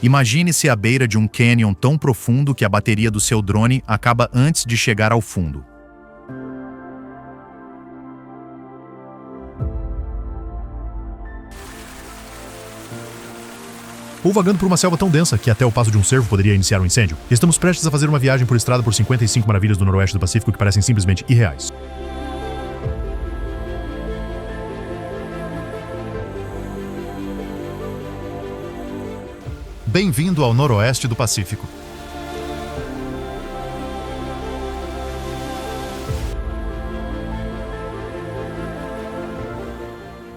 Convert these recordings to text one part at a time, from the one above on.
Imagine-se à beira de um canyon tão profundo que a bateria do seu drone acaba antes de chegar ao fundo. Ou vagando por uma selva tão densa que até o passo de um cervo poderia iniciar um incêndio. Estamos prestes a fazer uma viagem por estrada por 55 maravilhas do noroeste do Pacífico que parecem simplesmente irreais. Bem-vindo ao noroeste do Pacífico.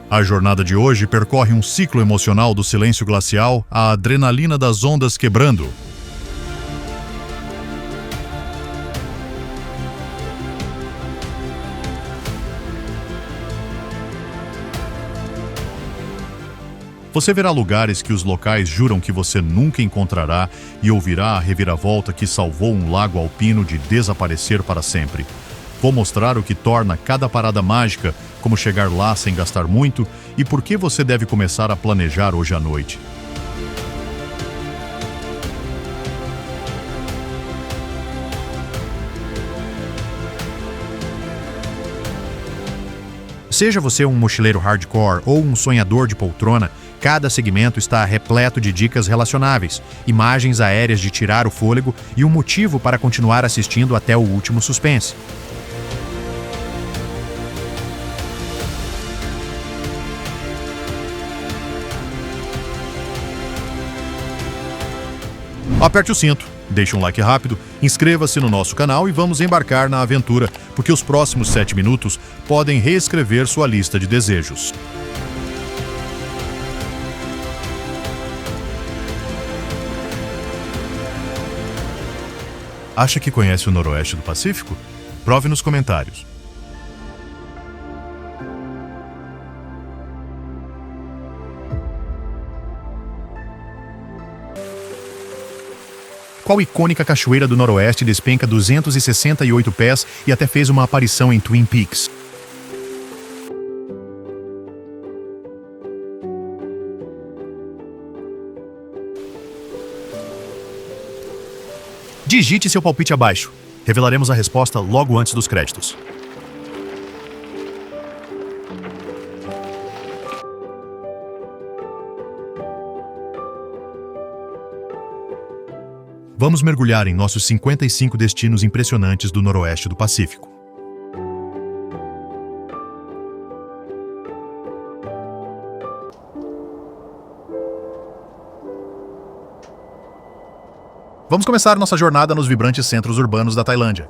A jornada de hoje percorre um ciclo emocional do silêncio glacial à adrenalina das ondas quebrando. Você verá lugares que os locais juram que você nunca encontrará e ouvirá a reviravolta que salvou um lago alpino de desaparecer para sempre. Vou mostrar o que torna cada parada mágica, como chegar lá sem gastar muito e por que você deve começar a planejar hoje à noite. Seja você um mochileiro hardcore ou um sonhador de poltrona, cada segmento está repleto de dicas relacionáveis, imagens aéreas de tirar o fôlego e um motivo para continuar assistindo até o último suspense. Aperte o cinto, deixe um like rápido, inscreva-se no nosso canal e vamos embarcar na aventura, porque os próximos 7 minutos podem reescrever sua lista de desejos. Acha que conhece o noroeste do Pacífico? Prove nos comentários. Qual icônica cachoeira do noroeste despenca 268 pés e até fez uma aparição em Twin Peaks? Digite seu palpite abaixo. Revelaremos a resposta logo antes dos créditos. Vamos mergulhar em nossos 55 destinos impressionantes do noroeste do Pacífico. Vamos começar nossa jornada nos vibrantes centros urbanos da Tailândia.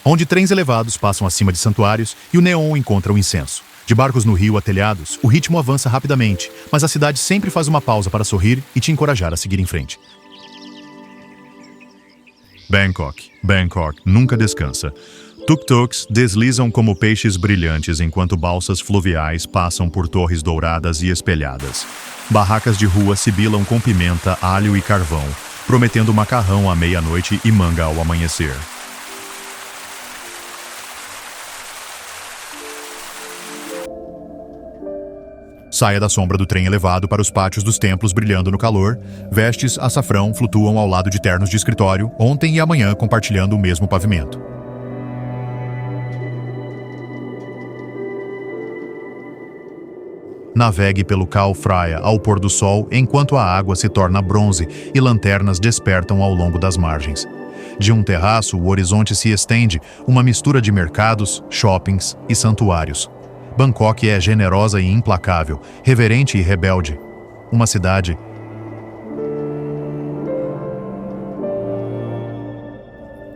Onde trens elevados passam acima de santuários e o neon encontra o incenso. De barcos no rio a telhados, o ritmo avança rapidamente, mas a cidade sempre faz uma pausa para sorrir e te encorajar a seguir em frente. Bangkok nunca descansa. Tuk-tuks deslizam como peixes brilhantes enquanto balsas fluviais passam por torres douradas e espelhadas. Barracas de rua sibilam com pimenta, alho e carvão, prometendo macarrão à meia-noite e manga ao amanhecer. Saia da sombra do trem elevado para os pátios dos templos brilhando no calor. Vestes açafrão flutuam ao lado de ternos de escritório, ontem e amanhã compartilhando o mesmo pavimento. Navegue pelo Khao Phraya ao pôr do sol enquanto a água se torna bronze e lanternas despertam ao longo das margens. De um terraço, o horizonte se estende, uma mistura de mercados, shoppings e santuários. Bangkok é generosa e implacável, reverente e rebelde. Uma cidade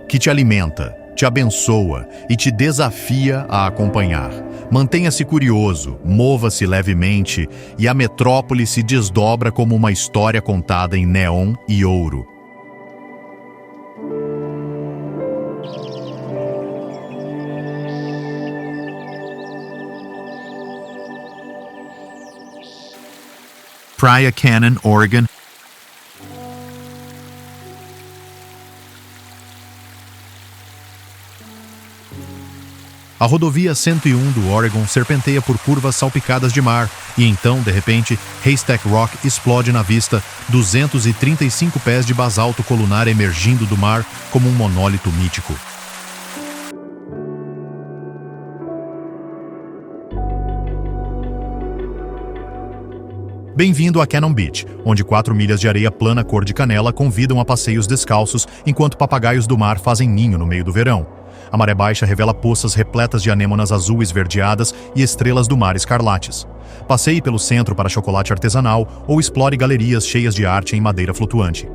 que te alimenta, te abençoa e te desafia a acompanhar. Mantenha-se curioso, mova-se levemente e a metrópole se desdobra como uma história contada em neon e ouro. Praia Canyon, Oregon. A rodovia 101 do Oregon serpenteia por curvas salpicadas de mar e então, de repente, Haystack Rock explode na vista, 235 pés de basalto colunar emergindo do mar como um monólito mítico. Bem-vindo a Cannon Beach, onde 4 milhas de areia plana cor de canela convidam a passeios descalços enquanto papagaios do mar fazem ninho no meio do verão. A maré baixa revela poças repletas de anêmonas azul esverdeadas e estrelas do mar escarlates. Passeie pelo centro para chocolate artesanal ou explore galerias cheias de arte em madeira flutuante.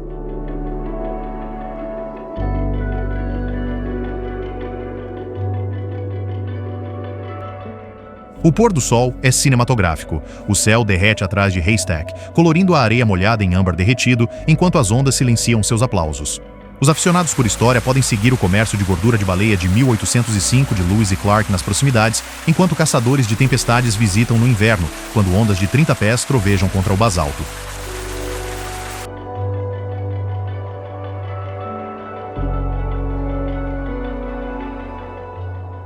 O pôr do sol é cinematográfico. O céu derrete atrás de Haystack, colorindo a areia molhada em âmbar derretido, enquanto as ondas silenciam seus aplausos. Os aficionados por história podem seguir o comércio de gordura de baleia de 1805 de Lewis e Clark nas proximidades, enquanto caçadores de tempestades visitam no inverno, quando ondas de 30 pés trovejam contra o basalto.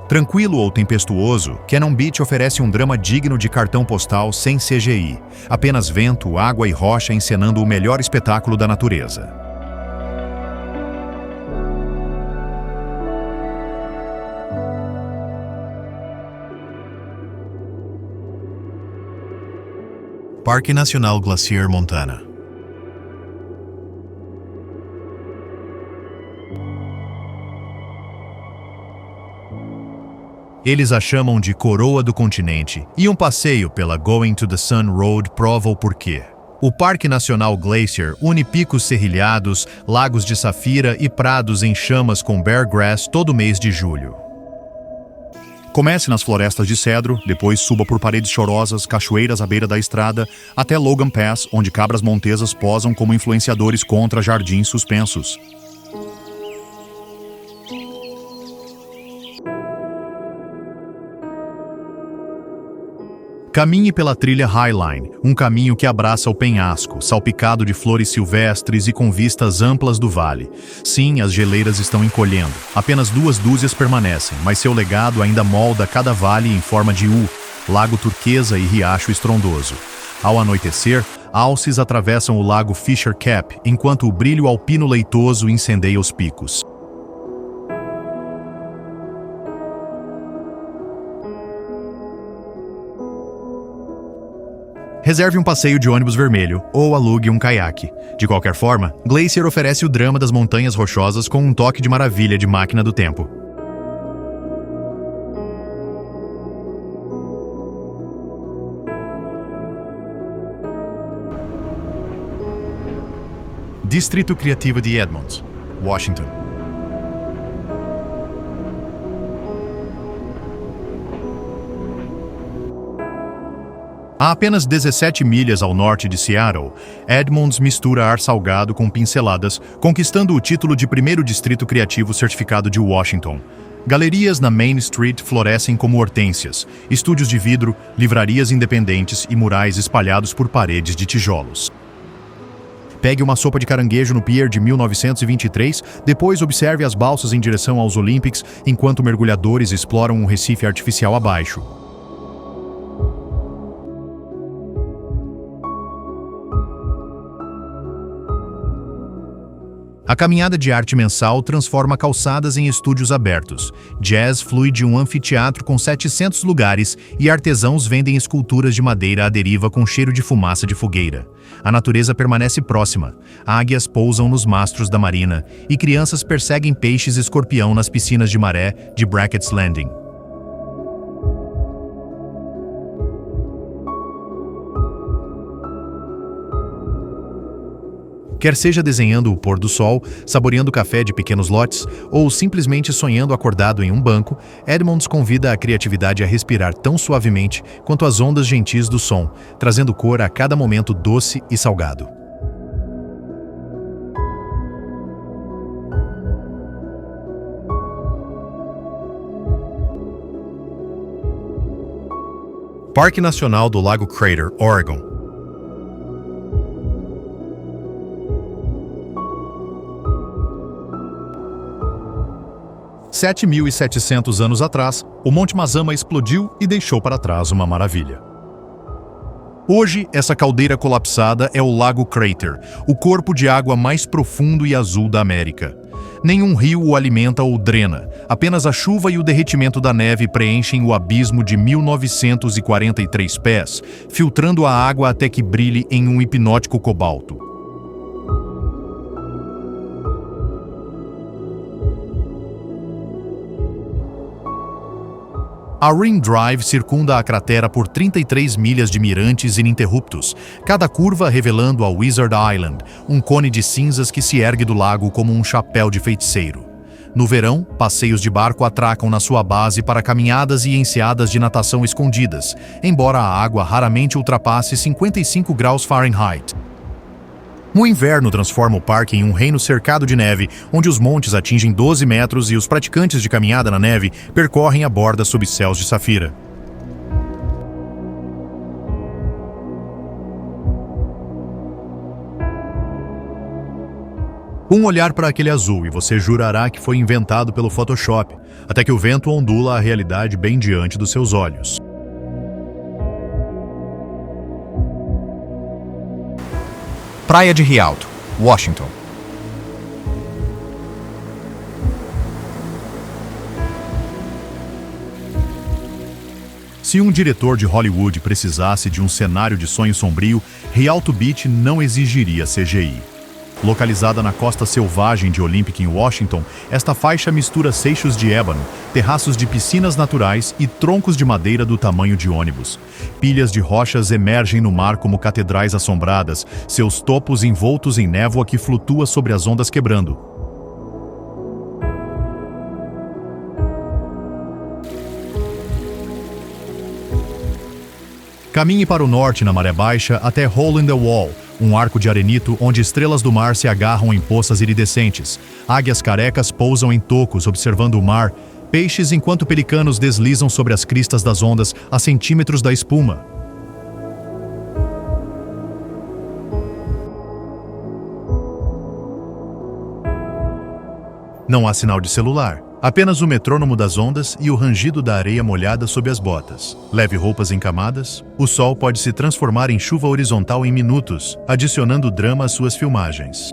Tranquilo ou tempestuoso, Cannon Beach oferece um drama digno de cartão postal sem CGI. Apenas vento, água e rocha encenando o melhor espetáculo da natureza. Parque Nacional Glacier, Montana. Eles a chamam de Coroa do Continente, e um passeio pela Going to the Sun Road prova o porquê. O Parque Nacional Glacier une picos serrilhados, lagos de safira e prados em chamas com bear grass todo mês de julho. Comece nas florestas de cedro, depois suba por paredes chorosas, cachoeiras à beira da estrada, até Logan Pass, onde cabras montesas posam como influenciadores contra jardins suspensos. Caminhe pela trilha Highline, um caminho que abraça o penhasco, salpicado de flores silvestres e com vistas amplas do vale. Sim, as geleiras estão encolhendo. Apenas 2 dúzias permanecem, mas seu legado ainda molda cada vale em forma de U, lago turquesa e riacho estrondoso. Ao anoitecer, alces atravessam o lago Fisher Cap, enquanto o brilho alpino leitoso incendeia os picos. Reserve um passeio de ônibus vermelho ou alugue um caiaque. De qualquer forma, Glacier oferece o drama das montanhas rochosas com um toque de maravilha de máquina do tempo. Distrito Criativo de Edmonds, Washington. A apenas 17 milhas ao norte de Seattle, Edmonds mistura ar salgado com pinceladas, conquistando o título de primeiro distrito criativo certificado de Washington. Galerias na Main Street florescem como hortênsias, estúdios de vidro, livrarias independentes e murais espalhados por paredes de tijolos. Pegue uma sopa de caranguejo no pier de 1923, depois observe as balsas em direção aos Olympics, enquanto mergulhadores exploram um recife artificial abaixo. A caminhada de arte mensal transforma calçadas em estúdios abertos. Jazz flui de um anfiteatro com 700 lugares e artesãos vendem esculturas de madeira à deriva com cheiro de fumaça de fogueira. A natureza permanece próxima. Águias pousam nos mastros da marina e crianças perseguem peixes escorpião nas piscinas de maré de Brackett's Landing. Quer seja desenhando o pôr do sol, saboreando café de pequenos lotes ou simplesmente sonhando acordado em um banco, Edmonds convida a criatividade a respirar tão suavemente quanto as ondas gentis do som, trazendo cor a cada momento doce e salgado. Parque Nacional do Lago Crater, Oregon. 7.700 anos atrás, o Monte Mazama explodiu e deixou para trás uma maravilha. Hoje, essa caldeira colapsada é o Lago Crater, o corpo de água mais profundo e azul da América. Nenhum rio o alimenta ou drena, apenas a chuva e o derretimento da neve preenchem o abismo de 1943 pés, filtrando a água até que brilhe em um hipnótico cobalto. A Ring Drive circunda a cratera por 33 milhas de mirantes ininterruptos, cada curva revelando a Wizard Island, um cone de cinzas que se ergue do lago como um chapéu de feiticeiro. No verão, passeios de barco atracam na sua base para caminhadas e enseadas de natação escondidas, embora a água raramente ultrapasse 55 graus Fahrenheit. O inverno transforma o parque em um reino cercado de neve, onde os montes atingem 12 metros e os praticantes de caminhada na neve percorrem a borda sob céus de safira. Um olhar para aquele azul e você jurará que foi inventado pelo Photoshop, até que o vento ondula a realidade bem diante dos seus olhos. Praia de Rialto, Washington. Se um diretor de Hollywood precisasse de um cenário de sonho sombrio, Rialto Beach não exigiria CGI. Localizada na costa selvagem de Olympic em Washington, esta faixa mistura seixos de ébano, terraços de piscinas naturais e troncos de madeira do tamanho de ônibus. Pilhas de rochas emergem no mar como catedrais assombradas, seus topos envoltos em névoa que flutua sobre as ondas quebrando. Caminhe para o norte na maré baixa até Hole in the Wall, um arco de arenito onde estrelas do mar se agarram em poças iridescentes. Águias carecas pousam em tocos observando o mar, peixes enquanto pelicanos deslizam sobre as cristas das ondas a centímetros da espuma. Não há sinal de celular. Apenas o metrônomo das ondas e o rangido da areia molhada sob as botas. Leve roupas encamadas. O sol pode se transformar em chuva horizontal em minutos, adicionando drama às suas filmagens.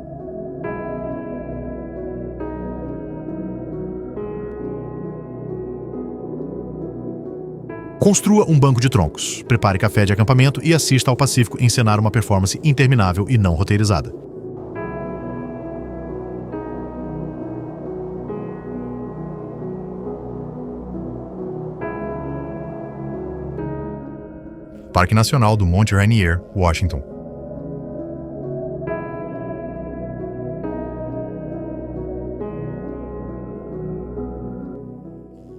Construa um banco de troncos. Prepare café de acampamento e assista ao Pacífico encenar uma performance interminável e não roteirizada. Parque Nacional do Monte Rainier, Washington.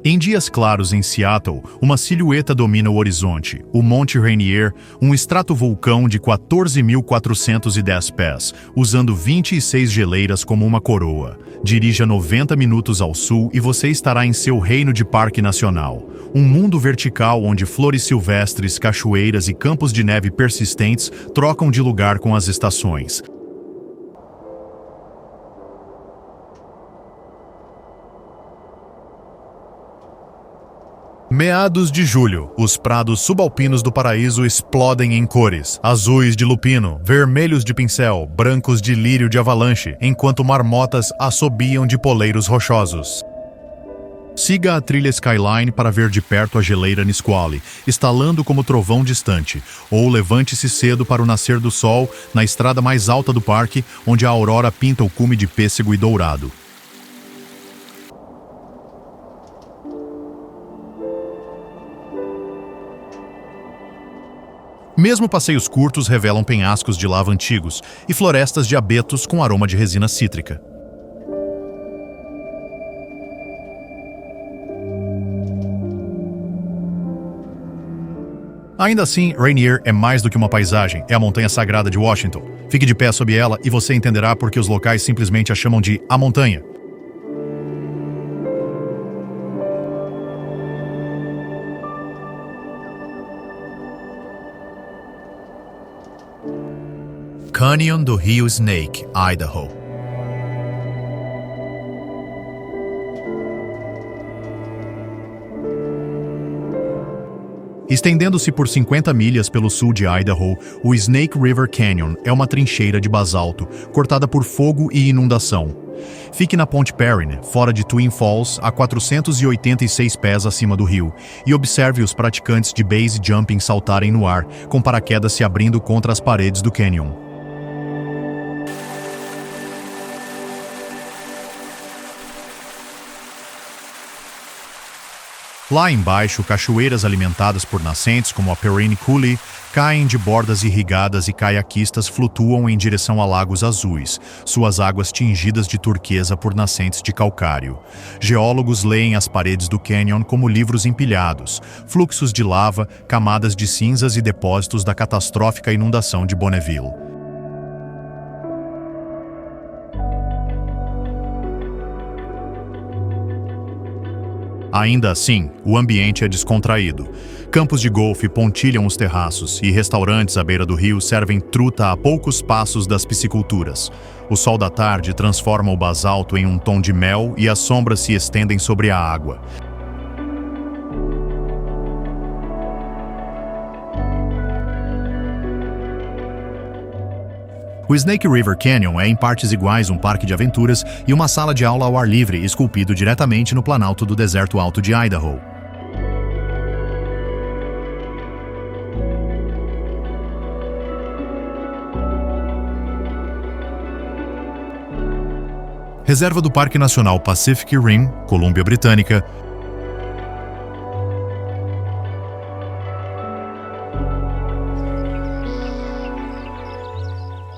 Em dias claros em Seattle, uma silhueta domina o horizonte, o Monte Rainier, um estratovulcão de 14.410 pés, usando 26 geleiras como uma coroa. Dirija 90 minutos ao sul e você estará em seu reino de parque nacional. Um mundo vertical onde flores silvestres, cachoeiras e campos de neve persistentes trocam de lugar com as estações. Meados de julho, os prados subalpinos do paraíso explodem em cores, azuis de lupino, vermelhos de pincel, brancos de lírio de avalanche, enquanto marmotas assobiam de poleiros rochosos. Siga a trilha Skyline para ver de perto a geleira Nisqually, estalando como trovão distante, ou levante-se cedo para o nascer do sol na estrada mais alta do parque, onde a aurora pinta o cume de pêssego e dourado. Mesmo passeios curtos revelam penhascos de lava antigos e florestas de abetos com aroma de resina cítrica. Ainda assim, Rainier é mais do que uma paisagem, é a montanha sagrada de Washington. Fique de pé sob ela e você entenderá por que os locais simplesmente a chamam de A Montanha. Canyon do Rio Snake, Idaho. Estendendo-se por 50 milhas pelo sul de Idaho, o Snake River Canyon é uma trincheira de basalto, cortada por fogo e inundação. Fique na Ponte Perrine, fora de Twin Falls, a 486 pés acima do rio, e observe os praticantes de base jumping saltarem no ar, com paraquedas se abrindo contra as paredes do canyon. Lá embaixo, cachoeiras alimentadas por nascentes como a Perrine Coulee caem de bordas irrigadas e caiaquistas flutuam em direção a lagos azuis, suas águas tingidas de turquesa por nascentes de calcário. Geólogos leem as paredes do canyon como livros empilhados, fluxos de lava, camadas de cinzas e depósitos da catastrófica inundação de Bonneville. Ainda assim, o ambiente é descontraído. Campos de golfe pontilham os terraços e restaurantes à beira do rio servem truta a poucos passos das pisciculturas. O sol da tarde transforma o basalto em um tom de mel e as sombras se estendem sobre a água. O Snake River Canyon é em partes iguais um parque de aventuras e uma sala de aula ao ar livre, esculpido diretamente no planalto do deserto alto de Idaho. Reserva do Parque Nacional Pacific Rim, Colômbia Britânica.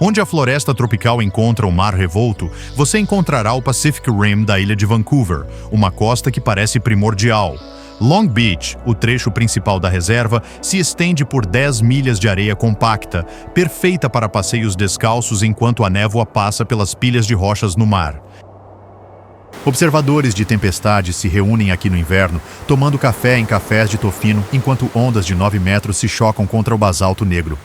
Onde a floresta tropical encontra o mar revolto, você encontrará o Pacific Rim da ilha de Vancouver, uma costa que parece primordial. Long Beach, o trecho principal da reserva, se estende por 10 milhas de areia compacta, perfeita para passeios descalços enquanto a névoa passa pelas pilhas de rochas no mar. Observadores de tempestades se reúnem aqui no inverno, tomando café em cafés de tofino, enquanto ondas de 9 metros se chocam contra o basalto negro.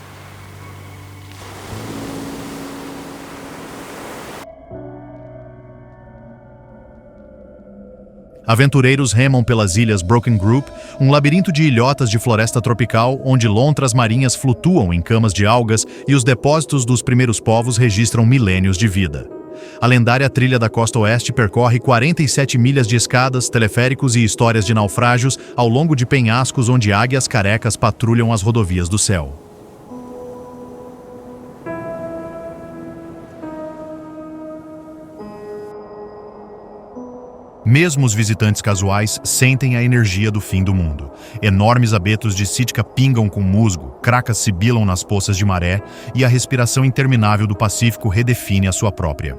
Aventureiros remam pelas ilhas Broken Group, um labirinto de ilhotas de floresta tropical onde lontras marinhas flutuam em camas de algas e os depósitos dos primeiros povos registram milênios de vida. A lendária trilha da costa oeste percorre 47 milhas de escadas, teleféricos e histórias de naufrágios ao longo de penhascos onde águias carecas patrulham as rodovias do céu. Mesmo os visitantes casuais sentem a energia do fim do mundo. Enormes abetos de Sitka pingam com musgo, cracas sibilam nas poças de maré e a respiração interminável do Pacífico redefine a sua própria.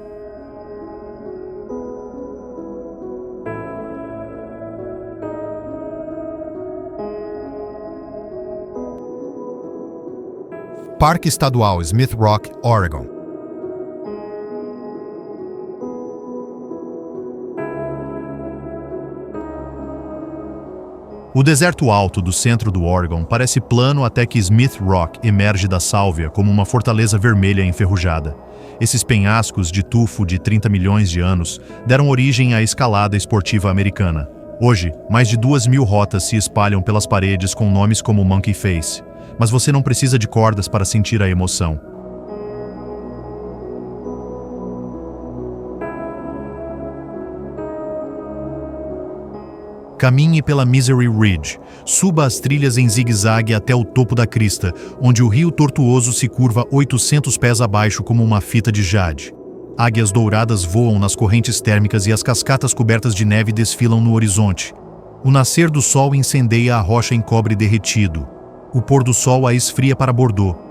Parque Estadual Smith Rock, Oregon. O deserto alto do centro do Oregon parece plano até que Smith Rock emerge da sálvia como uma fortaleza vermelha enferrujada. Esses penhascos de tufo de 30 milhões de anos deram origem à escalada esportiva americana. Hoje, mais de 2.000 rotas se espalham pelas paredes com nomes como Monkey Face. Mas você não precisa de cordas para sentir a emoção. Caminhe pela Misery Ridge, suba as trilhas em zigue-zague até o topo da crista, onde o rio tortuoso se curva 800 pés abaixo como uma fita de jade. Águias douradas voam nas correntes térmicas e as cascatas cobertas de neve desfilam no horizonte. O nascer do sol incendeia a rocha em cobre derretido. O pôr do sol a esfria para Bordeaux.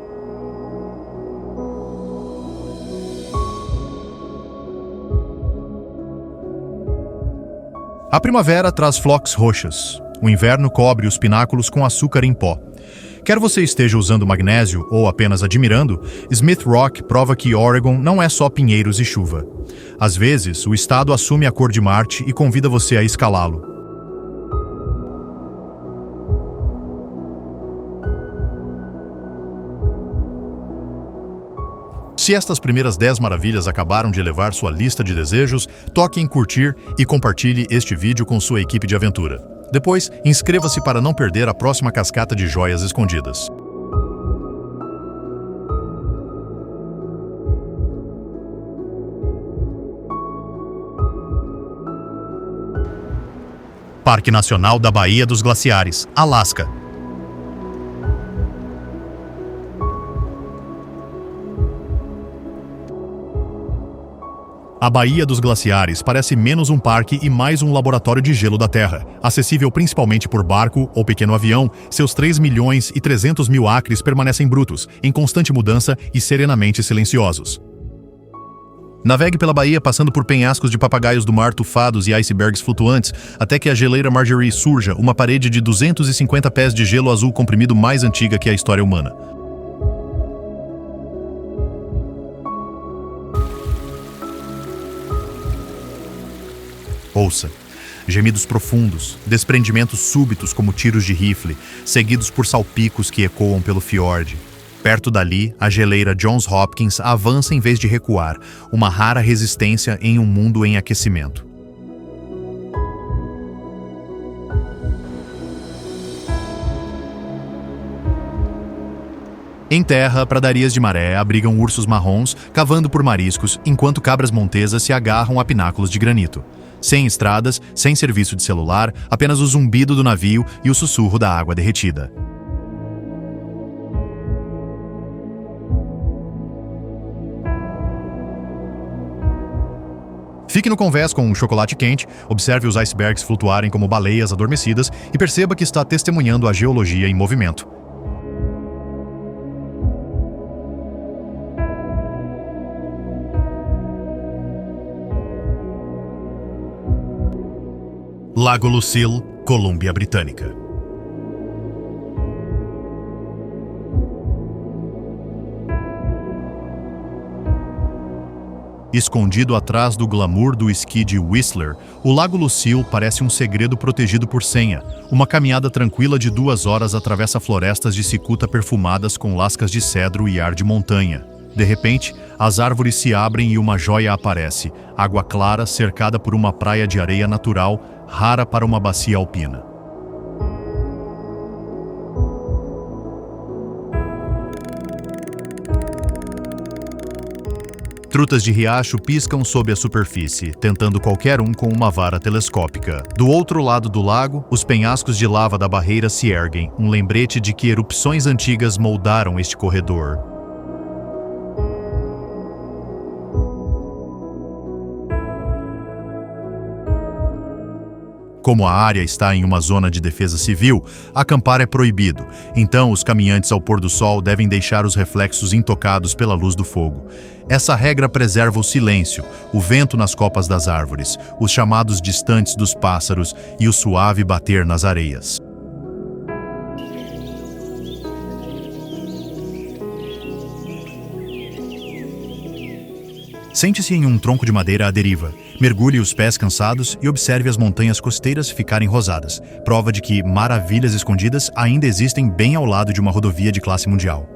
A primavera traz flocos roxas. O inverno cobre os pináculos com açúcar em pó. Quer você esteja usando magnésio ou apenas admirando, Smith Rock prova que Oregon não é só pinheiros e chuva. Às vezes, o estado assume a cor de Marte e convida você a escalá-lo. Se estas primeiras 10 maravilhas acabaram de elevar sua lista de desejos, toque em curtir e compartilhe este vídeo com sua equipe de aventura. Depois, inscreva-se para não perder a próxima cascata de joias escondidas. Parque Nacional da Baía dos Glaciares, Alasca. A Baía dos Glaciares parece menos um parque e mais um laboratório de gelo da Terra. Acessível principalmente por barco ou pequeno avião, seus 3.300.000 acres permanecem brutos, em constante mudança e serenamente silenciosos. Navegue pela baía passando por penhascos de papagaios do mar tufados e icebergs flutuantes, até que a geleira Marjorie surja, uma parede de 250 pés de gelo azul comprimido mais antiga que a história humana. Ouça. Gemidos profundos, desprendimentos súbitos como tiros de rifle, seguidos por salpicos que ecoam pelo fiorde. Perto dali, a geleira Johns Hopkins avança em vez de recuar, uma rara resistência em um mundo em aquecimento. Em terra, pradarias de maré abrigam ursos marrons, cavando por mariscos, enquanto cabras montesas se agarram a pináculos de granito. Sem estradas, sem serviço de celular, apenas o zumbido do navio e o sussurro da água derretida. Fique no convés com um chocolate quente, observe os icebergs flutuarem como baleias adormecidas e perceba que está testemunhando a geologia em movimento. Lago Lucille, Colômbia Britânica. Escondido atrás do glamour do esqui de Whistler, o Lago Lucille parece um segredo protegido por senha. Uma caminhada tranquila de 2 horas atravessa florestas de cicuta perfumadas com lascas de cedro e ar de montanha. De repente, as árvores se abrem e uma joia aparece, água clara cercada por uma praia de areia natural, rara para uma bacia alpina. Trutas de riacho piscam sob a superfície, tentando qualquer um com uma vara telescópica. Do outro lado do lago, os penhascos de lava da barreira se erguem, um lembrete de que erupções antigas moldaram este corredor. Como a área está em uma zona de defesa civil, acampar é proibido, então os caminhantes ao pôr do sol devem deixar os reflexos intocados pela luz do fogo. Essa regra preserva o silêncio, o vento nas copas das árvores, os chamados distantes dos pássaros e o suave bater nas areias. Sente-se em um tronco de madeira à deriva. Mergulhe os pés cansados e observe as montanhas costeiras ficarem rosadas, prova de que maravilhas escondidas ainda existem bem ao lado de uma rodovia de classe mundial.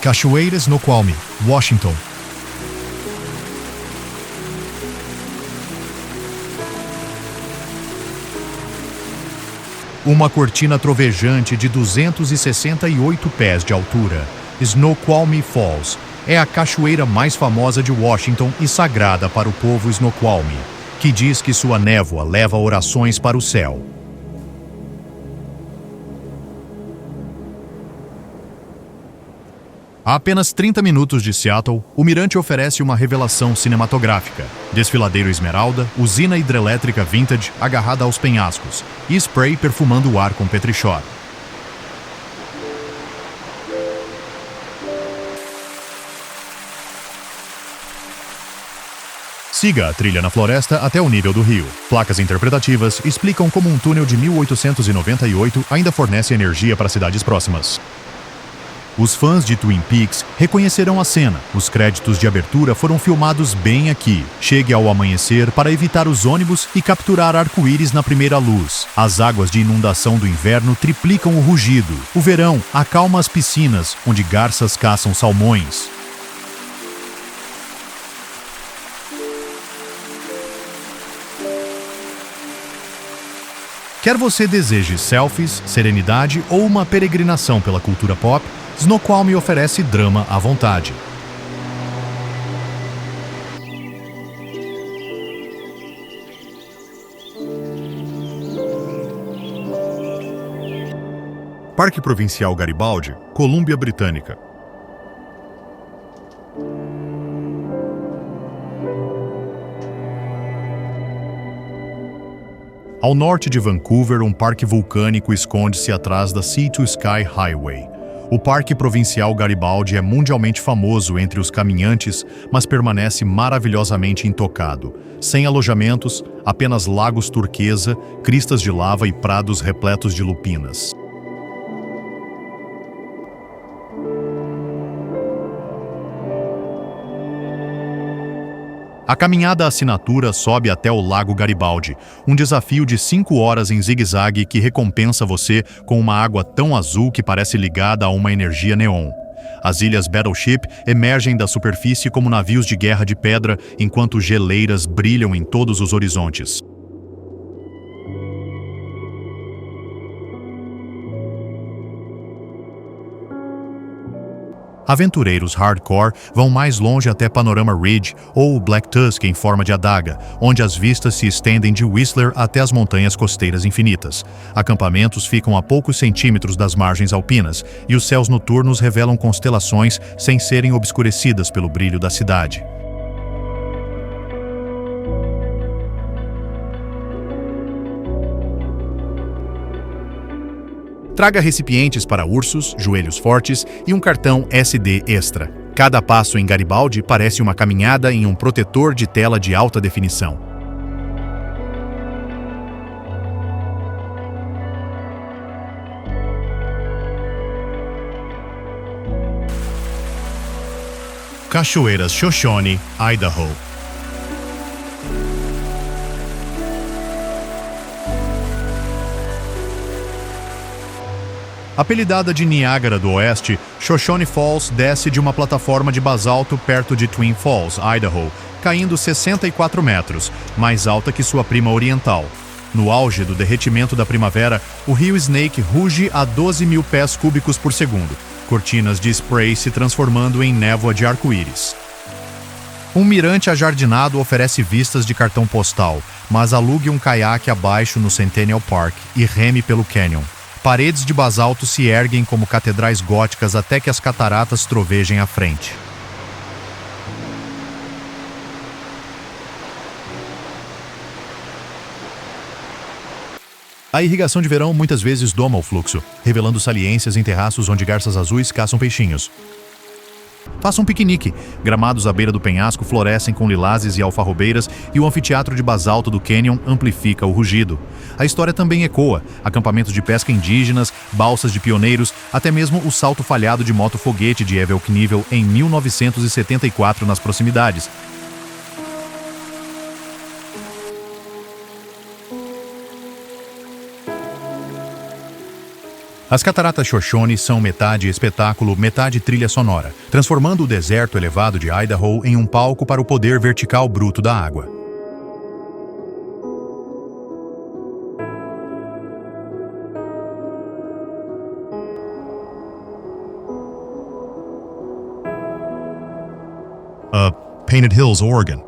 Cachoeira Snoqualmie, Washington. Uma cortina trovejante de 268 pés de altura, Snoqualmie Falls, é a cachoeira mais famosa de Washington e sagrada para o povo Snoqualmie, que diz que sua névoa leva orações para o céu. A apenas 30 minutos de Seattle, o mirante oferece uma revelação cinematográfica. Desfiladeiro esmeralda, usina hidrelétrica vintage agarrada aos penhascos e spray perfumando o ar com petrichor. Siga a trilha na floresta até o nível do rio. Placas interpretativas explicam como um túnel de 1898 ainda fornece energia para cidades próximas. Os fãs de Twin Peaks reconhecerão a cena. Os créditos de abertura foram filmados bem aqui. Chegue ao amanhecer para evitar os ônibus e capturar arco-íris na primeira luz. As águas de inundação do inverno triplicam o rugido. O verão acalma as piscinas, onde garças caçam salmões. Quer você deseje selfies, serenidade ou uma peregrinação pela cultura pop, Snoqualmie oferece drama à vontade. Parque Provincial Garibaldi, Colômbia Britânica. Ao norte de Vancouver, um parque vulcânico esconde-se atrás da Sea to Sky Highway. O Parque Provincial Garibaldi é mundialmente famoso entre os caminhantes, mas permanece maravilhosamente intocado. Sem alojamentos, apenas lagos turquesa, cristas de lava e prados repletos de lupinas. A caminhada assinatura sobe até o Lago Garibaldi, um desafio de 5 horas em zigue-zague que recompensa você com uma água tão azul que parece ligada a uma energia neon. As ilhas Battleship emergem da superfície como navios de guerra de pedra, enquanto geleiras brilham em todos os horizontes. Aventureiros hardcore vão mais longe até Panorama Ridge ou Black Tusk em forma de adaga, onde as vistas se estendem de Whistler até as montanhas costeiras infinitas. Acampamentos ficam a poucos centímetros das margens alpinas e os céus noturnos revelam constelações sem serem obscurecidas pelo brilho da cidade. Traga recipientes para ursos, joelhos fortes e um cartão SD extra. Cada passo em Garibaldi parece uma caminhada em um protetor de tela de alta definição. Cachoeiras Shoshone, Idaho. Apelidada de Niágara do Oeste, Shoshone Falls desce de uma plataforma de basalto perto de Twin Falls, Idaho, caindo 64 metros, mais alta que sua prima oriental. No auge do derretimento da primavera, o rio Snake ruge a 12 mil pés cúbicos por segundo, cortinas de spray se transformando em névoa de arco-íris. Um mirante ajardinado oferece vistas de cartão postal, mas alugue um caiaque abaixo no Centennial Park e reme pelo canyon. Paredes de basalto se erguem como catedrais góticas até que as cataratas trovejem à frente. A irrigação de verão muitas vezes doma o fluxo, revelando saliências em terraços onde garças azuis caçam peixinhos. Faça um piquenique. Gramados à beira do penhasco florescem com lilazes e alfarrobeiras e o anfiteatro de basalto do canyon amplifica o rugido. A história também ecoa. Acampamentos de pesca indígenas, balsas de pioneiros, até mesmo o salto falhado de moto-foguete de Evel Knievel em 1974 nas proximidades. As cataratas Shoshone são metade espetáculo, metade trilha sonora, transformando o deserto elevado de Idaho em um palco para o poder vertical bruto da água. Painted Hills, Oregon.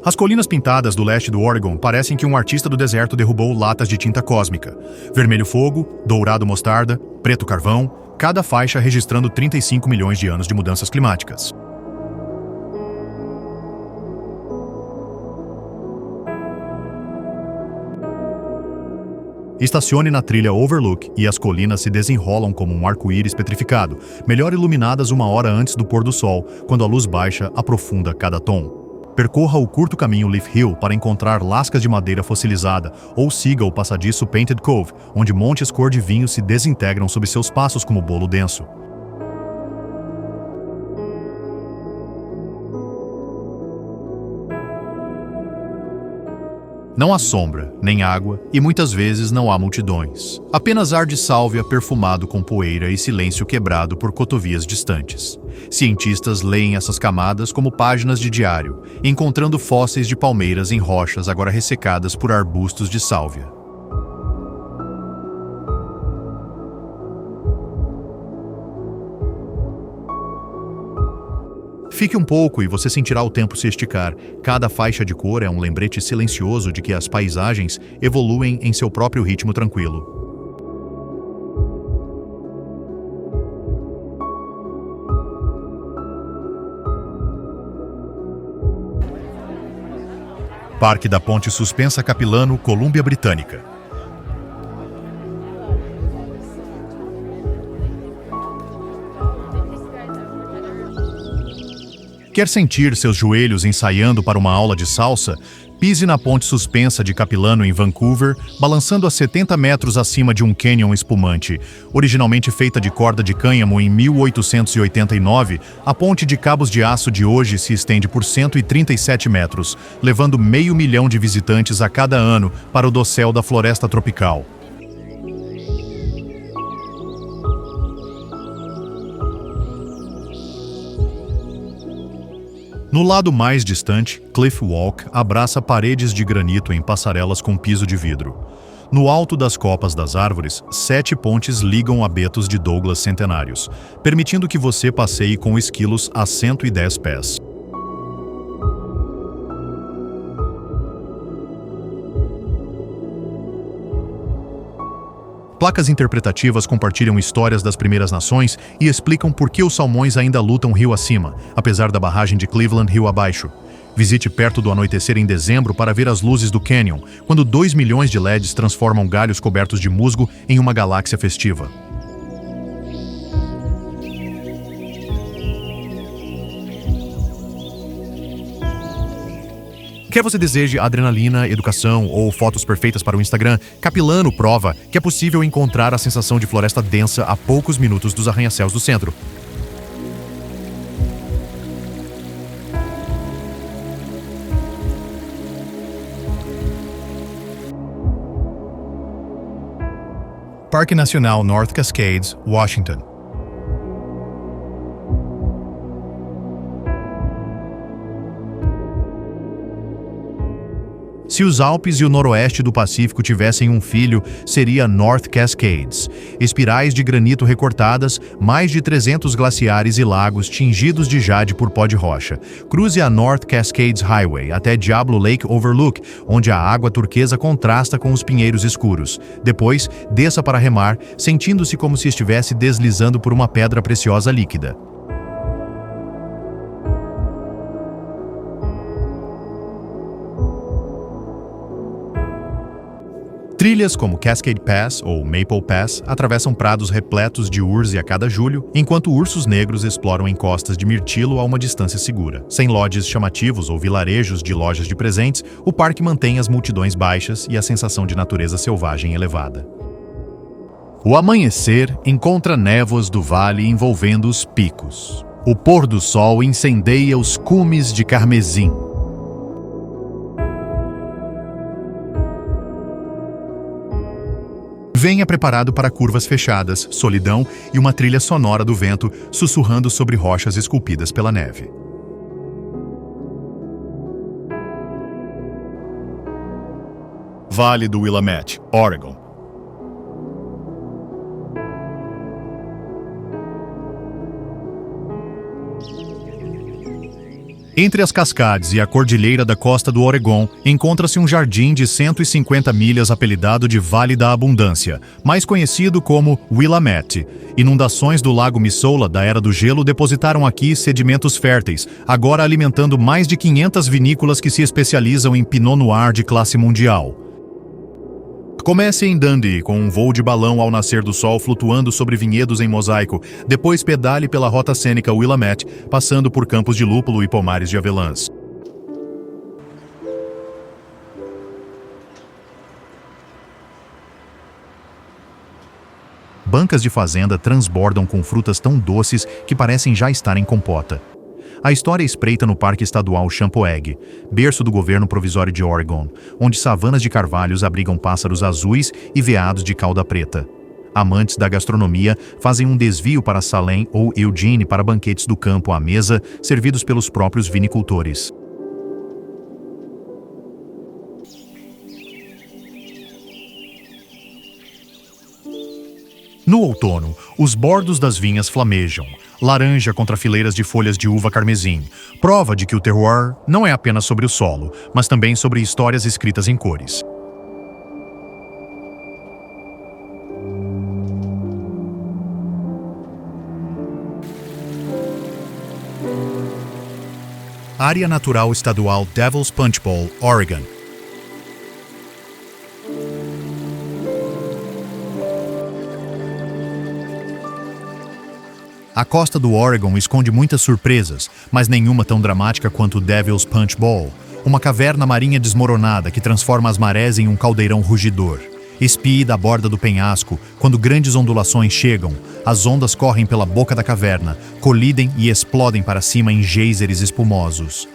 As colinas pintadas do leste do Oregon parecem que um artista do deserto derrubou latas de tinta cósmica. Vermelho fogo, dourado mostarda, preto carvão, cada faixa registrando 35 milhões de anos de mudanças climáticas. Estacione na trilha Overlook e as colinas se desenrolam como um arco-íris petrificado, melhor iluminadas uma hora antes do pôr do sol, quando a luz baixa aprofunda cada tom. Percorra o curto caminho Leaf Hill para encontrar lascas de madeira fossilizada ou siga o passadiço Painted Cove, onde montes cor de vinho se desintegram sob seus passos como bolo denso. Não há sombra, nem água, e muitas vezes não há multidões. Apenas ar de sálvia perfumado com poeira e silêncio quebrado por cotovias distantes. Cientistas leem essas camadas como páginas de diário, encontrando fósseis de palmeiras em rochas agora ressecadas por arbustos de sálvia. Fique um pouco e você sentirá o tempo se esticar. Cada faixa de cor é um lembrete silencioso de que as paisagens evoluem em seu próprio ritmo tranquilo. Parque da Ponte Suspensa Capilano, Colômbia Britânica. Quer sentir seus joelhos ensaiando para uma aula de salsa? Pise na ponte suspensa de Capilano em Vancouver, balançando a 70 metros acima de um cânion espumante. Originalmente feita de corda de cânhamo em 1889, a ponte de cabos de aço de hoje se estende por 137 metros, levando 500 mil de visitantes a cada ano para o dossel da floresta tropical. No lado mais distante, Cliff Walk abraça paredes de granito em passarelas com piso de vidro. No alto das copas das árvores, 7 pontes ligam abetos de Douglas centenários, permitindo que você passeie com esquilos a 110 pés. Placas interpretativas compartilham histórias das primeiras nações e explicam por que os salmões ainda lutam rio acima, apesar da barragem de Cleveland rio abaixo. Visite perto do anoitecer em dezembro para ver as luzes do Canyon, quando 2 milhões de LEDs transformam galhos cobertos de musgo em uma galáxia festiva. Quer você deseje adrenalina, educação ou fotos perfeitas para o Instagram, Capilano prova que é possível encontrar a sensação de floresta densa a poucos minutos dos arranha-céus do centro. Parque Nacional North Cascades, Washington. Se os Alpes e o noroeste do Pacífico tivessem um filho, seria North Cascades. Espirais de granito recortadas, mais de 300 glaciares e lagos tingidos de jade por pó de rocha. Cruze a North Cascades Highway até Diablo Lake Overlook, onde a água turquesa contrasta com os pinheiros escuros. Depois, desça para remar, sentindo-se como se estivesse deslizando por uma pedra preciosa líquida. Trilhas como Cascade Pass ou Maple Pass atravessam prados repletos de urze a cada julho, enquanto ursos negros exploram encostas de mirtilo a uma distância segura. Sem lodges chamativos ou vilarejos de lojas de presentes, o parque mantém as multidões baixas e a sensação de natureza selvagem elevada. O amanhecer encontra névoas do vale envolvendo os picos. O pôr do sol incendeia os cumes de carmesim. Venha preparado para curvas fechadas, solidão e uma trilha sonora do vento sussurrando sobre rochas esculpidas pela neve. Vale do Willamette, Oregon. Entre as cascades e a cordilheira da costa do Oregon, encontra-se um jardim de 150 milhas apelidado de Vale da Abundância, mais conhecido como Willamette. Inundações do lago Missoula da Era do Gelo depositaram aqui sedimentos férteis, agora alimentando mais de 500 vinícolas que se especializam em Pinot Noir de classe mundial. Comece em Dundee, com um voo de balão ao nascer do sol flutuando sobre vinhedos em mosaico. Depois pedale pela rota cênica Willamette, passando por campos de lúpulo e pomares de avelãs. bancas de fazenda transbordam com frutas tão doces que parecem já estar em compota. A história espreita no Parque Estadual Champoeg, berço do governo provisório de Oregon, onde savanas de carvalhos abrigam pássaros azuis e veados de cauda preta. Amantes da gastronomia fazem um desvio para Salem ou Eugene para banquetes do campo à mesa, servidos pelos próprios vinicultores. No outono, os bordos das vinhas flamejam, laranja contra fileiras de folhas de uva carmesim, prova de que o terroir não é apenas sobre o solo, mas também sobre histórias escritas em cores. Área Natural Estadual Devil's Punch Bowl, Oregon. A costa do Oregon esconde muitas surpresas, mas nenhuma tão dramática quanto o Devil's Punch Bowl, uma caverna marinha desmoronada que transforma as marés em um caldeirão rugidor. Espie da borda do penhasco, quando grandes ondulações chegam, as ondas correm pela boca da caverna, colidem e explodem para cima em geysers espumosos.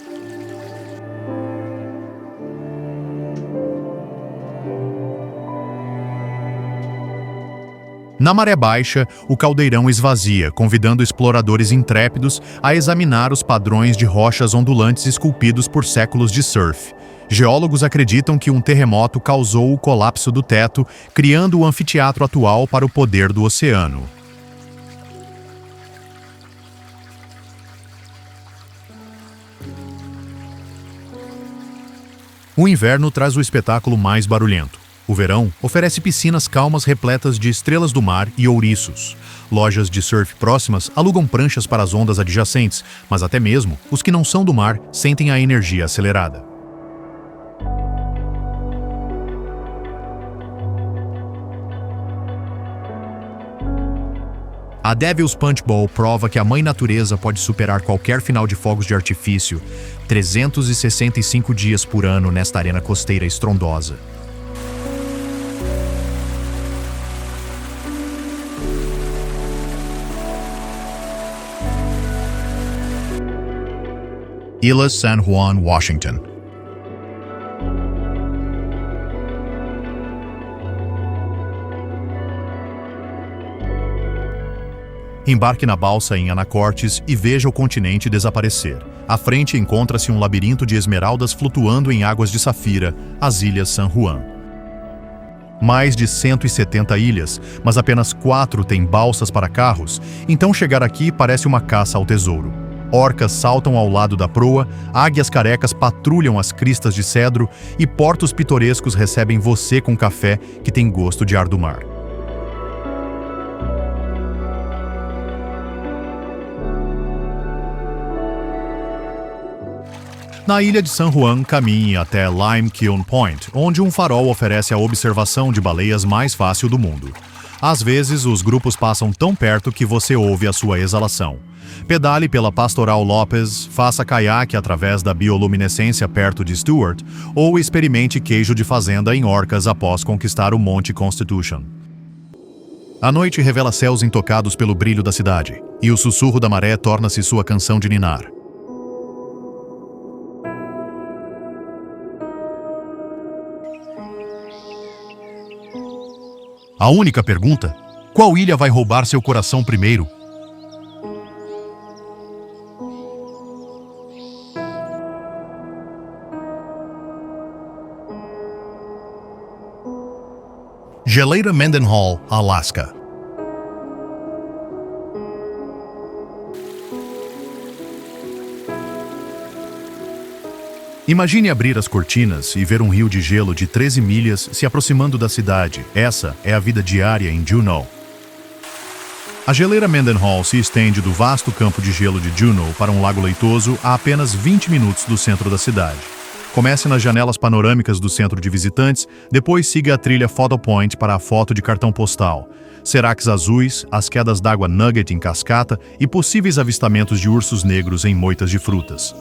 Na maré baixa, o caldeirão esvazia, convidando exploradores intrépidos a examinar os padrões de rochas ondulantes esculpidos por séculos de surf. Geólogos acreditam que um terremoto causou o colapso do teto, criando o anfiteatro atual para o poder do oceano. O inverno traz o espetáculo mais barulhento. O verão oferece piscinas calmas repletas de estrelas do mar e ouriços. Lojas de surf próximas alugam pranchas para as ondas adjacentes, mas até mesmo os que não são do mar sentem a energia acelerada. A Devil's Punch Bowl prova que a mãe natureza pode superar qualquer final de fogos de artifício, 365 dias por ano nesta arena costeira estrondosa. Isla San Juan, Washington. Embarque na balsa em Anacortes e veja o continente desaparecer. À frente encontra-se um labirinto de esmeraldas flutuando em águas de safira, as Ilhas San Juan. Mais de 170 ilhas, mas apenas 4 têm balsas para carros, então chegar aqui parece uma caça ao tesouro. Orcas saltam ao lado da proa, águias carecas patrulham as cristas de cedro e portos pitorescos recebem você com café que tem gosto de ar do mar. Na ilha de San Juan, caminhe até Lime Kiln Point, onde um farol oferece a observação de baleias mais fácil do mundo. Às vezes, os grupos passam tão perto que você ouve a sua exalação. Pedale pela Pastoral Lopes, faça caiaque através da bioluminescência perto de Stewart, ou experimente queijo de fazenda em Orcas após conquistar o Monte Constitution. A noite revela céus intocados pelo brilho da cidade, e o sussurro da maré torna-se sua canção de ninar. A única pergunta: qual ilha vai roubar seu coração primeiro? Geleira Mendenhall, Alaska. Imagine abrir as cortinas e ver um rio de gelo de 13 milhas se aproximando da cidade. Essa é a vida diária em Juneau. A geleira Mendenhall se estende do vasto campo de gelo de Juneau para um lago leitoso a apenas 20 minutos do centro da cidade. Comece nas janelas panorâmicas do centro de visitantes, depois siga a trilha Photo Point para a foto de cartão postal. Seracs azuis, as quedas d'água Nugget em cascata e possíveis avistamentos de ursos negros em moitas de frutas.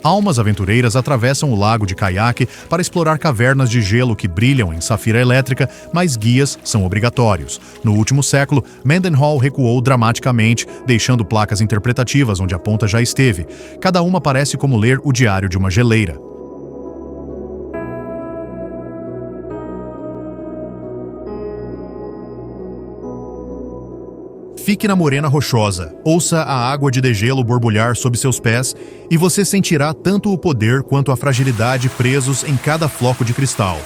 Almas aventureiras atravessam o lago de caiaque para explorar cavernas de gelo que brilham em safira elétrica, mas guias são obrigatórios. No último século, Mendenhall recuou dramaticamente, deixando placas interpretativas onde a ponta já esteve. Cada uma parece como ler o diário de uma geleira. Fique na morena rochosa, ouça a água de degelo borbulhar sob seus pés e você sentirá tanto o poder quanto a fragilidade presos em cada floco de cristal.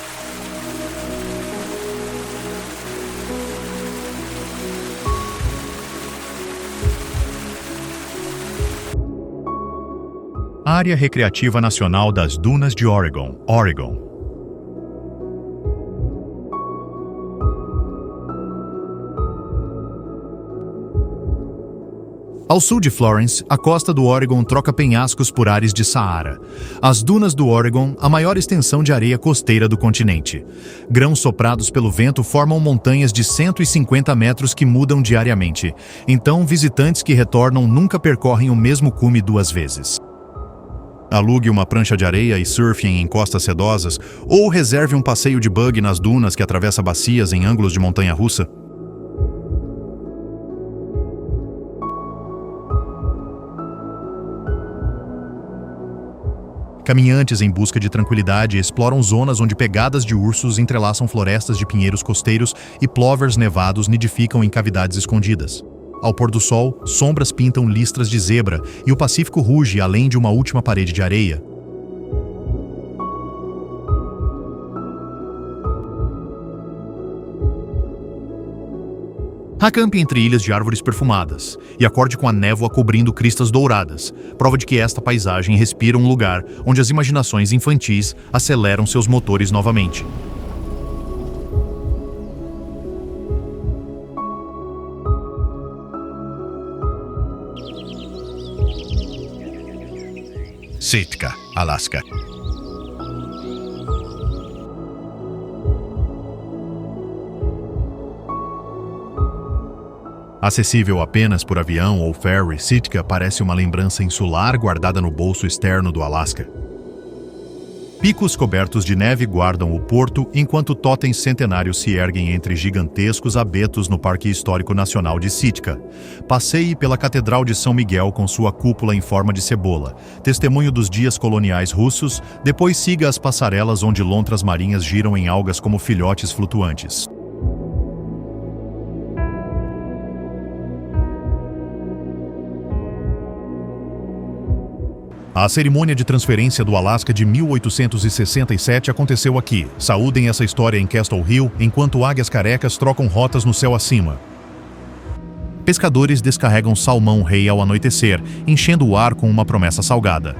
Área Recreativa Nacional das Dunas de Oregon, Oregon. Ao sul de Florence, a costa do Oregon troca penhascos por ares de Saara. As dunas do Oregon, a maior extensão de areia costeira do continente. Grãos soprados pelo vento formam montanhas de 150 metros que mudam diariamente. Então, visitantes que retornam nunca percorrem o mesmo cume duas vezes. Alugue uma prancha de areia e surfe em encostas sedosas, ou reserve um passeio de buggy nas dunas que atravessa bacias em ângulos de montanha-russa. Caminhantes em busca de tranquilidade exploram zonas onde pegadas de ursos entrelaçam florestas de pinheiros costeiros e plovers nevados nidificam em cavidades escondidas. Ao pôr do sol, sombras pintam listras de zebra e o Pacífico ruge além de uma última parede de areia. Acampe entre ilhas de árvores perfumadas e acorde com a névoa cobrindo cristas douradas, prova de que esta paisagem respira um lugar onde as imaginações infantis aceleram seus motores novamente. Sitka, Alaska. Acessível apenas por avião ou ferry, Sitka parece uma lembrança insular guardada no bolso externo do Alasca. Picos cobertos de neve guardam o porto, enquanto totens centenários se erguem entre gigantescos abetos no Parque Histórico Nacional de Sitka. Passeie pela Catedral de São Miguel com sua cúpula em forma de cebola, testemunho dos dias coloniais russos, depois siga as passarelas onde lontras marinhas giram em algas como filhotes flutuantes. A cerimônia de transferência do Alasca de 1867 aconteceu aqui. Saúdem essa história em Castle Hill, enquanto águias carecas trocam rotas no céu acima. Pescadores descarregam salmão-rei ao anoitecer, enchendo o ar com uma promessa salgada.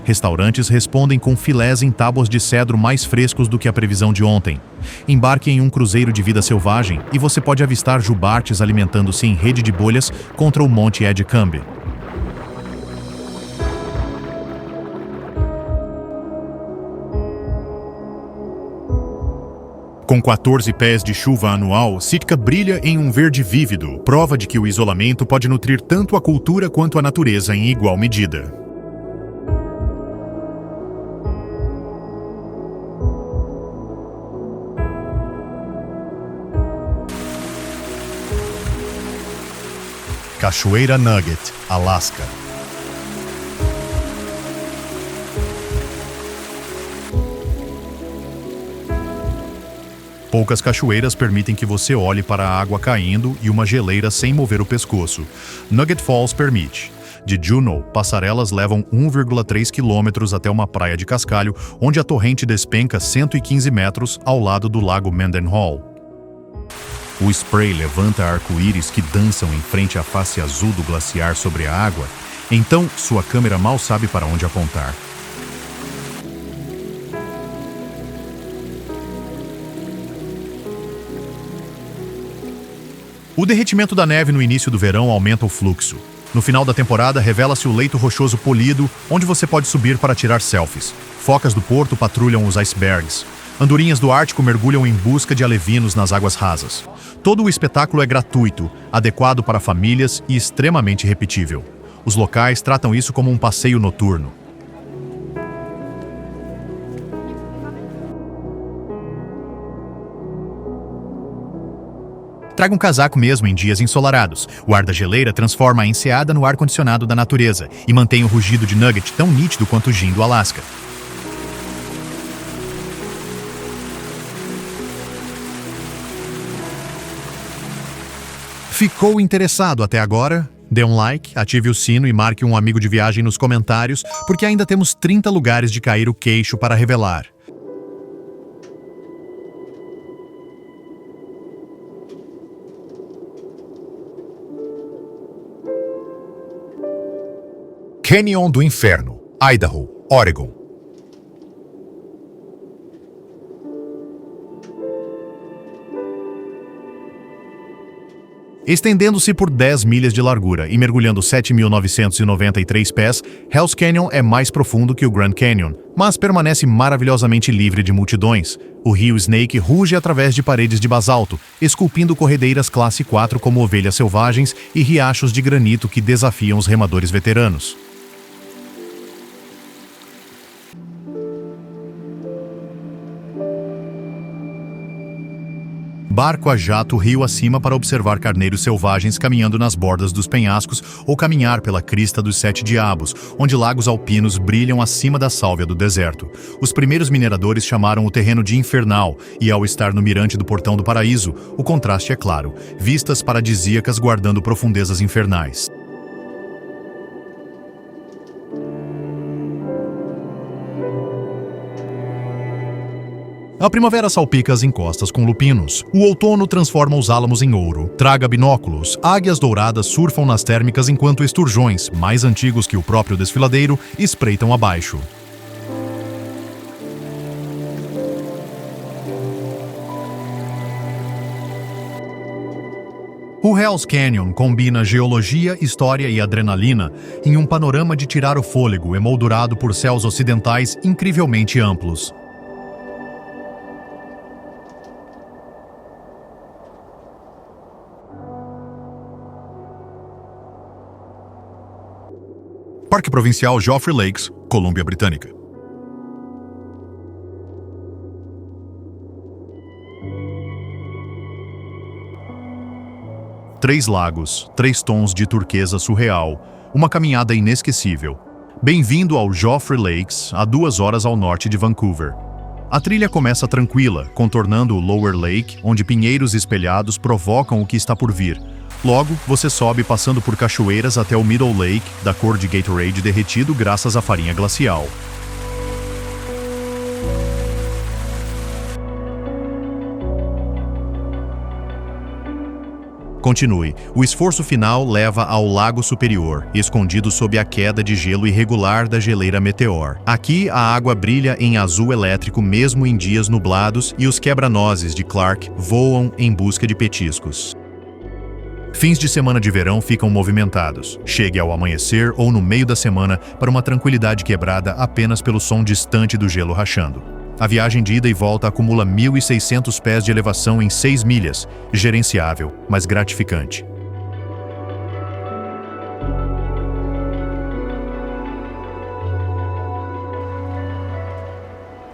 Restaurantes respondem com filés em tábuas de cedro mais frescos do que a previsão de ontem. Embarque em um cruzeiro de vida selvagem e você pode avistar jubartes alimentando-se em rede de bolhas contra o Monte Edgecumbe. Com 14 pés de chuva anual, Sitka brilha em um verde vívido, prova de que o isolamento pode nutrir tanto a cultura quanto a natureza em igual medida. Cachoeira Nugget, Alaska. Poucas cachoeiras permitem que você olhe para a água caindo e uma geleira sem mover o pescoço. Nugget Falls permite. De Juneau, passarelas levam 1,3 quilômetros até uma praia de cascalho, onde a torrente despenca 115 metros ao lado do lago Mendenhall. O spray levanta arco-íris que dançam em frente à face azul do glaciar sobre a água, então sua câmera mal sabe para onde apontar. O derretimento da neve no início do verão aumenta o fluxo. No final da temporada, revela-se o leito rochoso polido, onde você pode subir para tirar selfies. Focas do porto patrulham os icebergs. Andorinhas do Ártico mergulham em busca de alevinos nas águas rasas. Todo o espetáculo é gratuito, adequado para famílias e extremamente repetível. Os locais tratam isso como um passeio noturno. Traga um casaco mesmo em dias ensolarados. O ar da geleira transforma a enseada no ar-condicionado da natureza e mantém o rugido de Nugget tão nítido quanto o gin do Alasca. Ficou interessado até agora? Dê um like, ative o sino e marque um amigo de viagem nos comentários, porque ainda temos 30 lugares de cair o queixo para revelar. Canyon do Inferno, Idaho, Oregon. Estendendo-se por 10 milhas de largura e mergulhando 7.993 pés, Hell's Canyon é mais profundo que o Grand Canyon, mas permanece maravilhosamente livre de multidões. O rio Snake ruge através de paredes de basalto, esculpindo corredeiras classe 4 como ovelhas selvagens e riachos de granito que desafiam os remadores veteranos. Barco a jato rio acima para observar carneiros selvagens caminhando nas bordas dos penhascos ou caminhar pela crista dos Sete Diabos, onde lagos alpinos brilham acima da sálvia do deserto. Os primeiros mineradores chamaram o terreno de infernal e, ao estar no mirante do Portão do Paraíso, o contraste é claro, vistas paradisíacas guardando profundezas infernais. A primavera salpica as encostas com lupinos. O outono transforma os álamos em ouro. Traga binóculos. Águias douradas surfam nas térmicas enquanto esturjões, mais antigos que o próprio desfiladeiro, espreitam abaixo. O Hell's Canyon combina geologia, história e adrenalina em um panorama de tirar o fôlego, emoldurado por céus ocidentais incrivelmente amplos. Parque Provincial Joffre Lakes, Colômbia Britânica. Três lagos, 3 tons de turquesa surreal, uma caminhada inesquecível. Bem-vindo ao Joffre Lakes, a 2 horas ao norte de Vancouver. A trilha começa tranquila, contornando o Lower Lake, onde pinheiros espelhados provocam o que está por vir. Logo, você sobe passando por cachoeiras até o Middle Lake, da cor de Gatorade derretido graças à farinha glacial. Continue. O esforço final leva ao Lago Superior, escondido sob a queda de gelo irregular da geleira Meteor. Aqui, a água brilha em azul elétrico mesmo em dias nublados e os quebra-nozes de Clark voam em busca de petiscos. Fins de semana de verão ficam movimentados. Chegue ao amanhecer ou no meio da semana para uma tranquilidade quebrada apenas pelo som distante do gelo rachando. A viagem de ida e volta acumula 1.600 pés de elevação em 6 milhas, gerenciável, mas gratificante.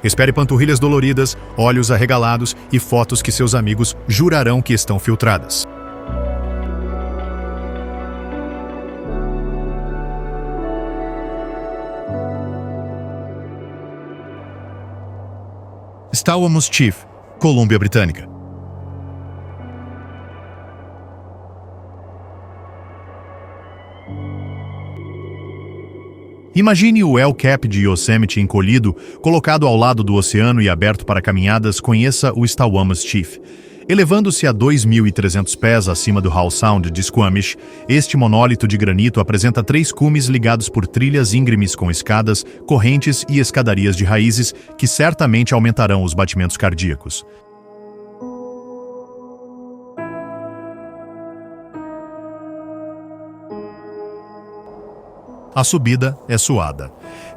Espere panturrilhas doloridas, olhos arregalados e fotos que seus amigos jurarão que estão filtradas. Stalwamos Chief, Colômbia Britânica. Imagine o El Cap de Yosemite encolhido, colocado ao lado do oceano e aberto para caminhadas. Conheça o Stalwamos Chief. Elevando-se a 2.300 pés acima do Howe Sound de Squamish, este monólito de granito apresenta 3 cumes ligados por trilhas íngremes com escadas, correntes e escadarias de raízes que certamente aumentarão os batimentos cardíacos. A subida é suada.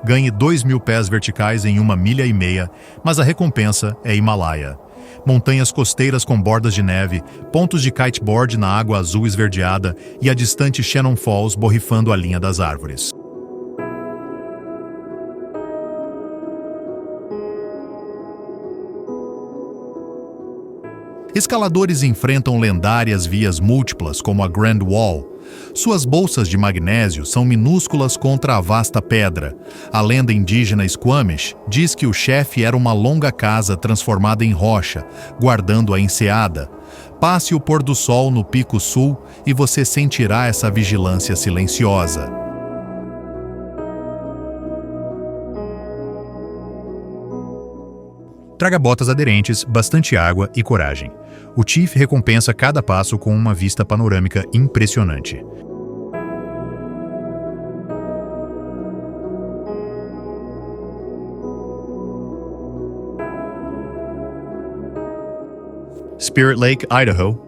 Ganhe 2.000 pés verticais em 1,5 milhas, mas a recompensa é Himalaia. Montanhas costeiras com bordas de neve, pontos de kiteboard na água azul esverdeada e a distante Shannon Falls borrifando a linha das árvores. escaladores enfrentam lendárias vias múltiplas como a Grand Wall. Suas bolsas de magnésio são minúsculas contra a vasta pedra. A lenda indígena Squamish diz que o chefe era uma longa casa transformada em rocha, guardando a enseada. Passe o pôr do sol no Pico Sul e você sentirá essa vigilância silenciosa. Traga botas aderentes, bastante água e coragem. O Chief recompensa cada passo com uma vista panorâmica impressionante. Spirit Lake, Idaho.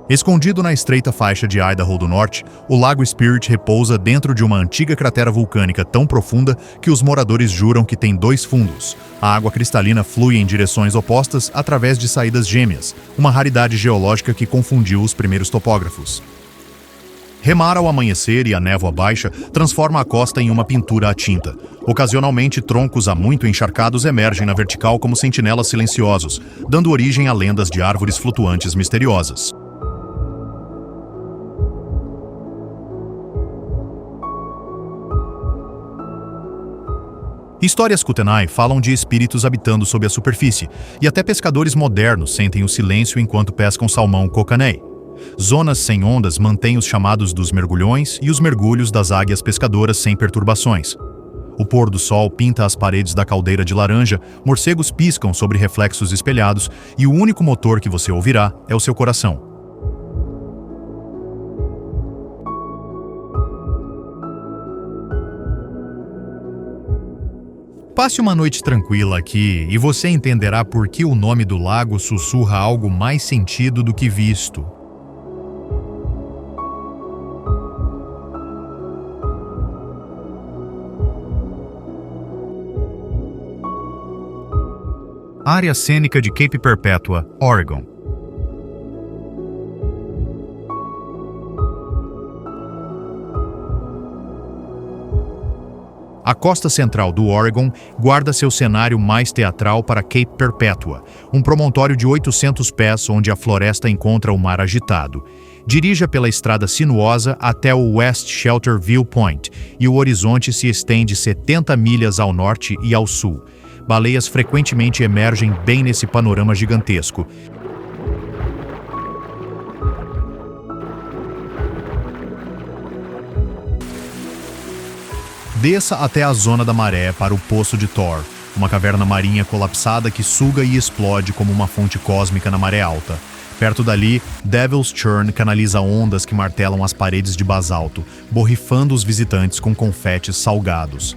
Escondido na estreita faixa de Idaho do Norte, o Lago Spirit repousa dentro de uma antiga cratera vulcânica tão profunda que os moradores juram que tem 2 fundos. A água cristalina flui em direções opostas através de saídas gêmeas, uma raridade geológica que confundiu os primeiros topógrafos. Remar ao amanhecer e a névoa baixa transforma a costa em uma pintura à tinta. Ocasionalmente, troncos há muito encharcados emergem na vertical como sentinelas silenciosos, dando origem a lendas de árvores flutuantes misteriosas. Histórias Kootenai falam de espíritos habitando sob a superfície, e até pescadores modernos sentem o silêncio enquanto pescam salmão kokanay. Zonas sem ondas mantêm os chamados dos mergulhões e os mergulhos das águias pescadoras sem perturbações. O pôr do sol pinta as paredes da caldeira de laranja, morcegos piscam sobre reflexos espelhados e o único motor que você ouvirá é o seu coração. Passe uma noite tranquila aqui e você entenderá por que o nome do lago sussurra algo mais sentido do que visto. Área cênica de Cape Perpetua, Oregon. A costa central do Oregon guarda seu cenário mais teatral para Cape Perpetua, um promontório de 800 pés onde a floresta encontra o mar agitado. Dirija pela estrada sinuosa até o West Shelter Viewpoint e o horizonte se estende 70 milhas ao norte e ao sul. Baleias frequentemente emergem bem nesse panorama gigantesco. Desça até a zona da maré para o Poço de Thor, uma caverna marinha colapsada que suga e explode como uma fonte cósmica na maré alta. Perto dali, Devil's Churn canaliza ondas que martelam as paredes de basalto, borrifando os visitantes com confetes salgados.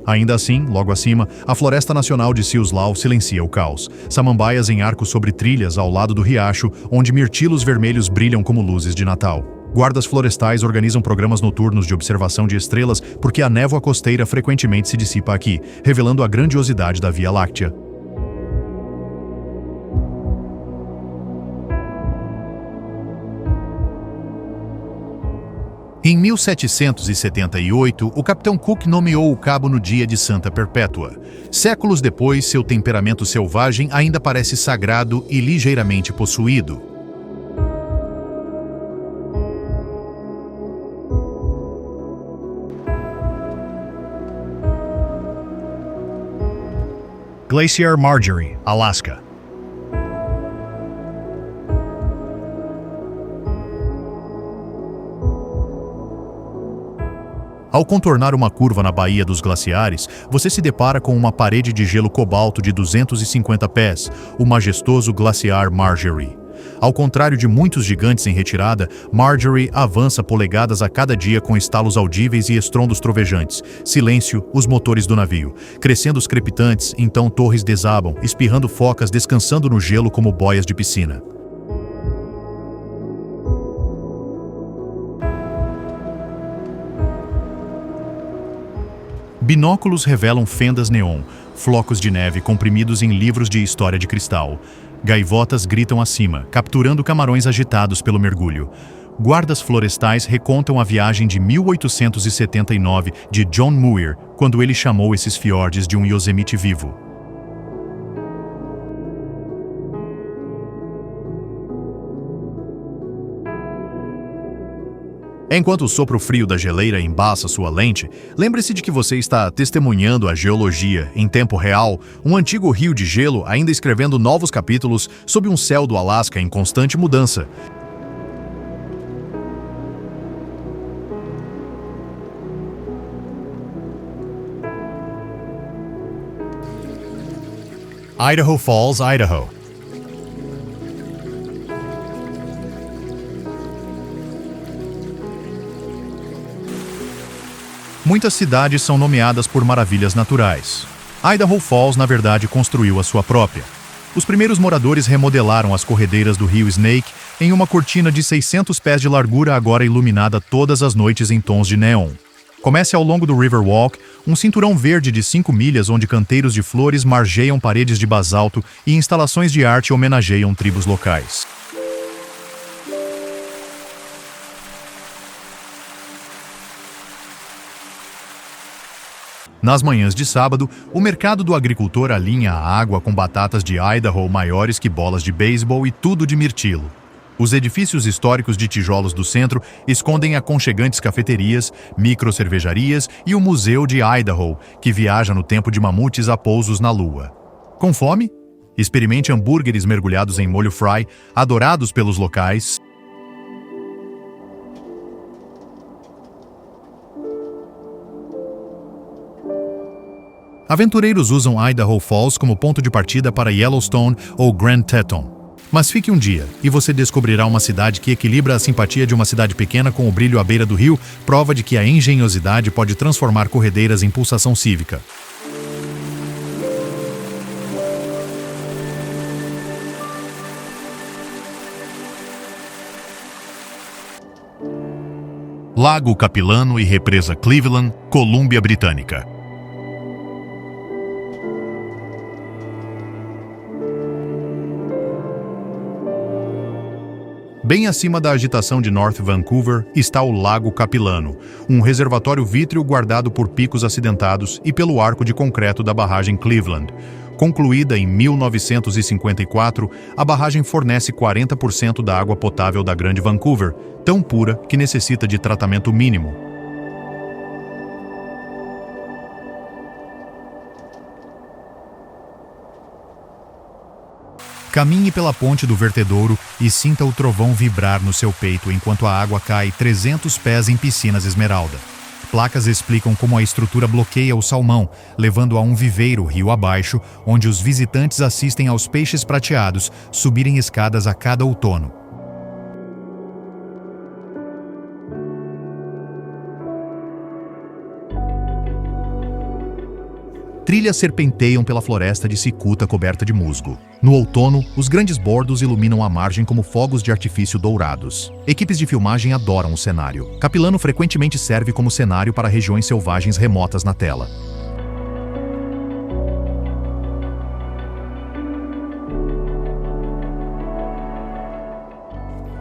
Ainda assim, logo acima, a Floresta Nacional de Siuslaw silencia o caos. Samambaias em arco sobre trilhas ao lado do riacho, onde mirtilos vermelhos brilham como luzes de Natal. Guardas florestais organizam programas noturnos de observação de estrelas porque a névoa costeira frequentemente se dissipa aqui, revelando a grandiosidade da Via Láctea. Em 1778, o capitão Cook nomeou o cabo no dia de Santa Perpétua. Séculos depois, seu temperamento selvagem ainda parece sagrado e ligeiramente possuído. Glacier Marjorie, Alaska. Ao contornar uma curva na Baía dos Glaciares, você se depara com uma parede de gelo cobalto de 250 pés, o majestoso Glaciar Marjorie. Ao contrário de muitos gigantes em retirada, Marjorie avança polegadas a cada dia com estalos audíveis e estrondos trovejantes. Silêncio, os motores do navio. Crescendo os crepitantes, então torres desabam, espirrando focas descansando no gelo como boias de piscina. Binóculos revelam fendas neon, flocos de neve comprimidos em livros de história de cristal. Gaivotas gritam acima, capturando camarões agitados pelo mergulho. Guardas florestais recontam a viagem de 1879 de John Muir, quando ele chamou esses fiordes de um Yosemite vivo. Enquanto o sopro frio da geleira embaça sua lente, lembre-se de que você está testemunhando a geologia em tempo real, um antigo rio de gelo ainda escrevendo novos capítulos sob um céu do Alasca em constante mudança. Idaho Falls, Idaho. Muitas cidades são nomeadas por maravilhas naturais. Idaho Falls, na verdade, construiu a sua própria. Os primeiros moradores remodelaram as corredeiras do rio Snake em uma cortina de 600 pés de largura, agora iluminada todas as noites em tons de neon. Comece ao longo do Riverwalk, um cinturão verde de 5 milhas onde canteiros de flores margeiam paredes de basalto e instalações de arte homenageiam tribos locais. Nas manhãs de sábado, o mercado do agricultor alinha a água com batatas de Idaho maiores que bolas de beisebol e tudo de mirtilo. Os edifícios históricos de tijolos do centro escondem aconchegantes cafeterias, microcervejarias e o Museu de Idaho, que viaja no tempo de mamutes a pousos na Lua. Com fome? Experimente hambúrgueres mergulhados em molho fry, adorados pelos locais. Aventureiros usam Idaho Falls como ponto de partida para Yellowstone ou Grand Teton. Mas fique um dia, e você descobrirá uma cidade que equilibra a simpatia de uma cidade pequena com o brilho à beira do rio, prova de que a engenhosidade pode transformar corredeiras em pulsação cívica. Lago Capilano e Represa Cleveland, Colômbia Britânica. Bem acima da agitação de North Vancouver está o Lago Capilano, um reservatório vítreo guardado por picos acidentados e pelo arco de concreto da barragem Cleveland. Concluída em 1954, a barragem fornece 40% da água potável da Grande Vancouver, tão pura que necessita de tratamento mínimo. Caminhe pela ponte do vertedouro e sinta o trovão vibrar no seu peito enquanto a água cai 300 pés em piscinas esmeralda. Placas explicam como a estrutura bloqueia o salmão, levando a um viveiro rio abaixo, onde os visitantes assistem aos peixes prateados subirem escadas a cada outono. Trilhas serpenteiam pela floresta de cicuta coberta de musgo. No outono, os grandes bordos iluminam a margem como fogos de artifício dourados. Equipes de filmagem adoram o cenário. Capilano frequentemente serve como cenário para regiões selvagens remotas na tela.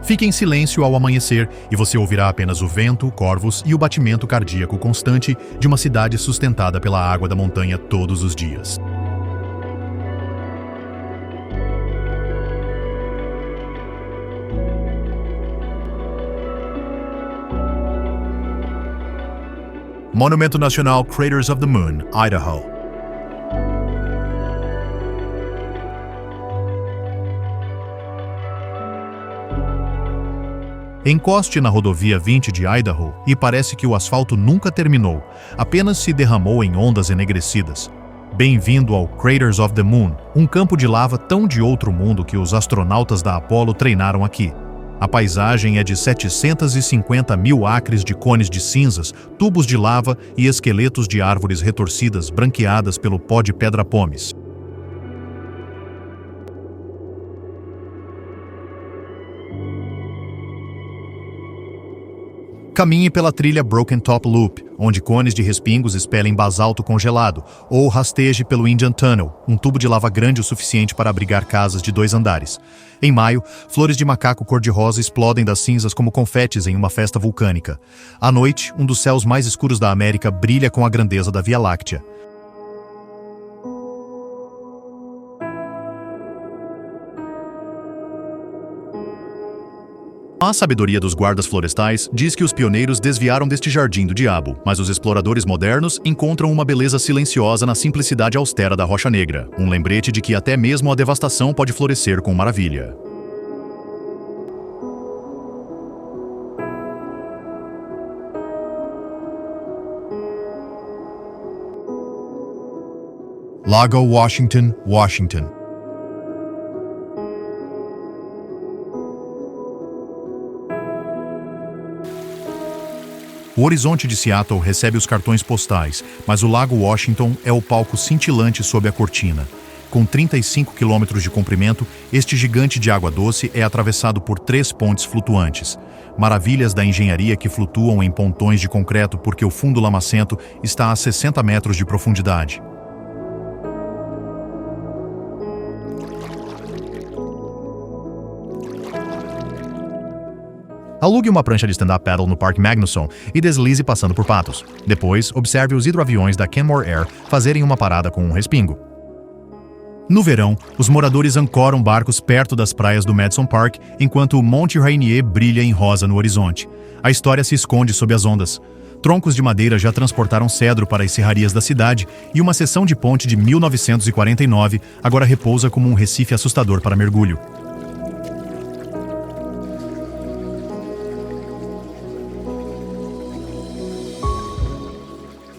Fique em silêncio ao amanhecer e você ouvirá apenas o vento, corvos e o batimento cardíaco constante de uma cidade sustentada pela água da montanha todos os dias. Monumento Nacional Craters of the Moon, Idaho. Encoste na rodovia 20 de Idaho e parece que o asfalto nunca terminou, apenas se derramou em ondas enegrecidas. Bem-vindo ao Craters of the Moon, um campo de lava tão de outro mundo que os astronautas da Apollo treinaram aqui. A paisagem é de 750 mil acres de cones de cinzas, tubos de lava e esqueletos de árvores retorcidas branqueadas pelo pó de pedra-pomes. Caminhe pela trilha Broken Top Loop, onde cones de respingos expelem basalto congelado, ou rasteje pelo Indian Tunnel, um tubo de lava grande o suficiente para abrigar casas de 2 andares. Em maio, flores de macaco cor-de-rosa explodem das cinzas como confetes em uma festa vulcânica. À noite, um dos céus mais escuros da América brilha com a grandeza da Via Láctea. A sabedoria dos guardas florestais diz que os pioneiros desviaram deste jardim do diabo, mas os exploradores modernos encontram uma beleza silenciosa na simplicidade austera da Rocha Negra, um lembrete de que até mesmo a devastação pode florescer com maravilha. Lago Washington, Washington. O horizonte de Seattle recebe os cartões postais, mas o Lago Washington é o palco cintilante sob a cortina. Com 35 quilômetros de comprimento, este gigante de água doce é atravessado por 3 pontes flutuantes. Maravilhas da engenharia que flutuam em pontões de concreto porque o fundo lamacento está a 60 metros de profundidade. Alugue uma prancha de stand-up paddle no Parque Magnusson e deslize passando por patos. Depois, observe os hidroaviões da Kenmore Air fazerem uma parada com um respingo. No verão, os moradores ancoram barcos perto das praias do Madison Park, enquanto o Monte Rainier brilha em rosa no horizonte. A história se esconde sob as ondas. Troncos de madeira já transportaram cedro para as serrarias da cidade e uma seção de ponte de 1949 agora repousa como um recife assustador para mergulho.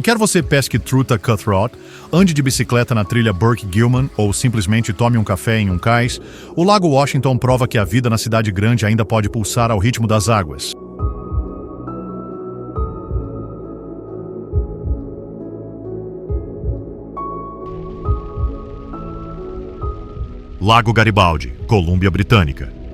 Quer você pesque truta cutthroat, ande de bicicleta na trilha Burke-Gilman ou simplesmente tome um café em um cais, o Lago Washington prova que a vida na cidade grande ainda pode pulsar ao ritmo das águas. Lago Garibaldi, Colômbia Britânica.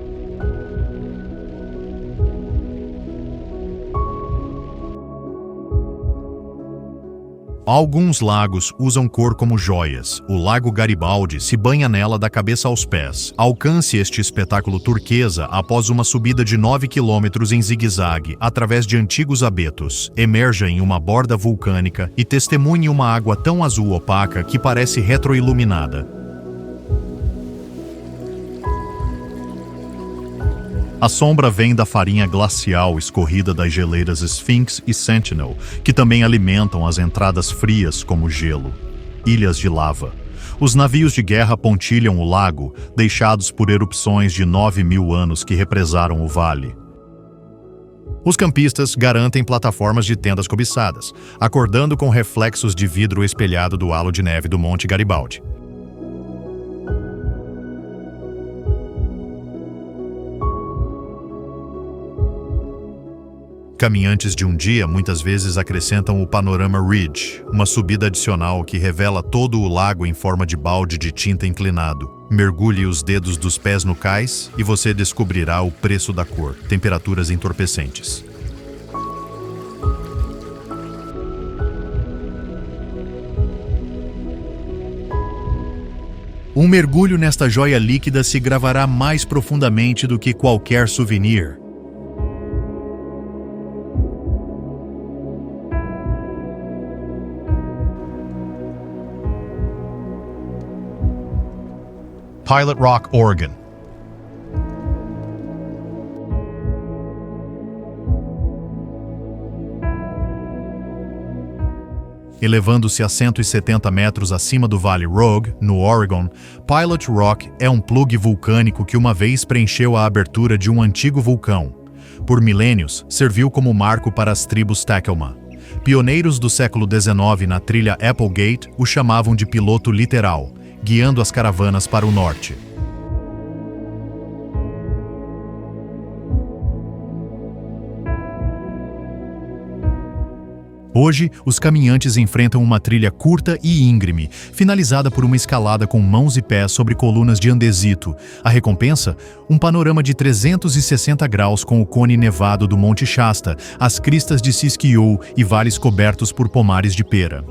Alguns lagos usam cor como joias. O Lago Garibaldi se banha nela da cabeça aos pés. Alcance este espetáculo turquesa após uma subida de 9 quilômetros em zigue-zague, através de antigos abetos. Emerja em uma borda vulcânica e testemunhe uma água tão azul opaca que parece retroiluminada. A sombra vem da farinha glacial escorrida das geleiras Sphinx e Sentinel, que também alimentam as entradas frias como gelo. Ilhas de lava. Os navios de guerra pontilham o lago, deixados por erupções de 9.000 anos que represaram o vale. Os campistas garantem plataformas de tendas cobiçadas, acordando com reflexos de vidro espelhado do halo de neve do Monte Garibaldi. Caminhantes de um dia muitas vezes acrescentam o Panorama Ridge, uma subida adicional que revela todo o lago em forma de balde de tinta inclinado. Mergulhe os dedos dos pés no cais e você descobrirá o preço da cor, temperaturas entorpecentes. Um mergulho nesta joia líquida se gravará mais profundamente do que qualquer souvenir. Pilot Rock, Oregon. Elevando-se a 170 metros acima do Vale Rogue, no Oregon, Pilot Rock é um plugue vulcânico que uma vez preencheu a abertura de um antigo vulcão. Por milênios, serviu como marco para as tribos Takelma. Pioneiros do século XIX na trilha Applegate o chamavam de piloto literal, guiando as caravanas para o norte. Hoje, os caminhantes enfrentam uma trilha curta e íngreme, finalizada por uma escalada com mãos e pés sobre colunas de andesito. A recompensa? Um panorama de 360 graus com o cone nevado do Monte Shasta, as cristas de Siskiyou e vales cobertos por pomares de pera.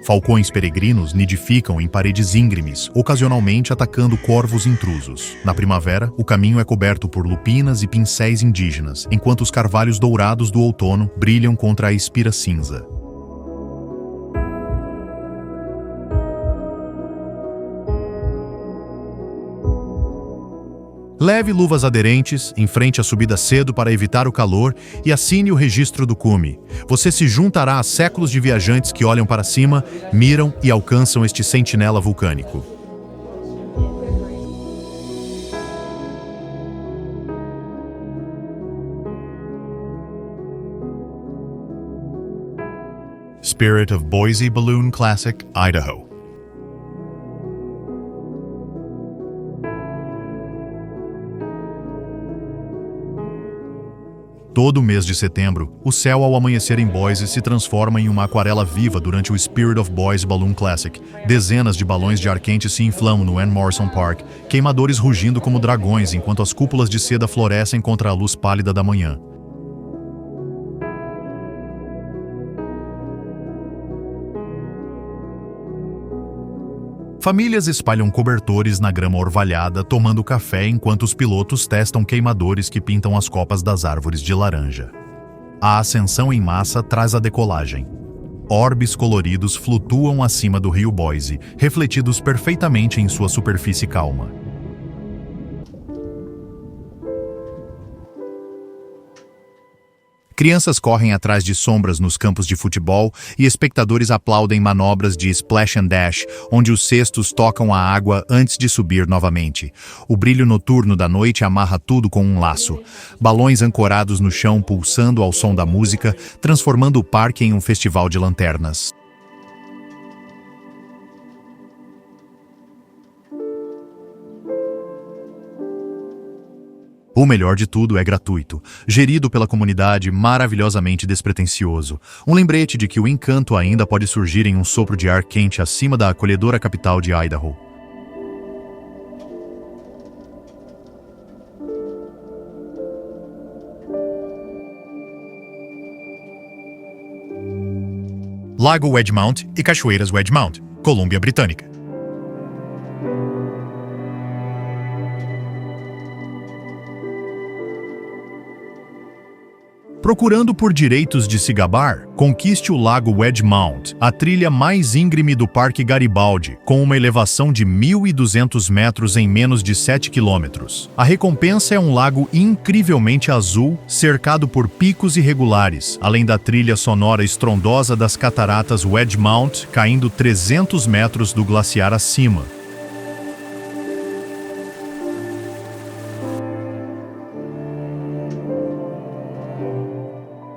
Falcões peregrinos nidificam em paredes íngremes, ocasionalmente atacando corvos intrusos. Na primavera, o caminho é coberto por lupinas e pincéis indígenas, enquanto os carvalhos dourados do outono brilham contra a espira cinza. Leve luvas aderentes, enfrente a subida cedo para evitar o calor e assine o registro do cume. Você se juntará a séculos de viajantes que olham para cima, miram e alcançam este sentinela vulcânico. Spirit of Boise Balloon Classic, Idaho. Todo mês de setembro, o céu ao amanhecer em Boise se transforma em uma aquarela viva durante o Spirit of Boise Balloon Classic. Dezenas de balões de ar quente se inflamam no Ann Morrison Park, queimadores rugindo como dragões enquanto as cúpulas de seda florescem contra a luz pálida da manhã. Famílias espalham cobertores na grama orvalhada, tomando café enquanto os pilotos testam queimadores que pintam as copas das árvores de laranja. A ascensão em massa traz a decolagem. Orbes coloridos flutuam acima do rio Boise, refletidos perfeitamente em sua superfície calma. Crianças correm atrás de sombras nos campos de futebol e espectadores aplaudem manobras de splash and dash, onde os cestos tocam a água antes de subir novamente. O brilho noturno da noite amarra tudo com um laço. Balões ancorados no chão pulsando ao som da música, transformando o parque em um festival de lanternas. O melhor de tudo é gratuito, gerido pela comunidade, maravilhosamente despretensioso. Um lembrete de que o encanto ainda pode surgir em um sopro de ar quente acima da acolhedora capital de Idaho. Lago Wedgemount e Cachoeiras Wedgemount, Colômbia Britânica. Procurando por direitos de se gabar, conquiste o Lago Wedgemount, a trilha mais íngreme do Parque Garibaldi, com uma elevação de 1.200 metros em menos de 7 quilômetros. A recompensa é um lago incrivelmente azul, cercado por picos irregulares, além da trilha sonora estrondosa das cataratas Wedgemount, caindo 300 metros do glaciar acima.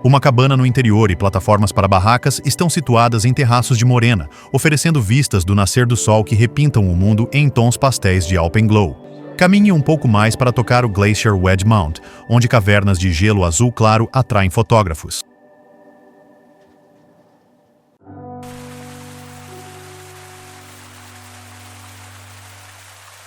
Uma cabana no interior e plataformas para barracas estão situadas em terraços de morena, oferecendo vistas do nascer do sol que repintam o mundo em tons pastéis de alpenglow. Caminhe um pouco mais para tocar o Glacier Wedgemount, onde cavernas de gelo azul claro atraem fotógrafos.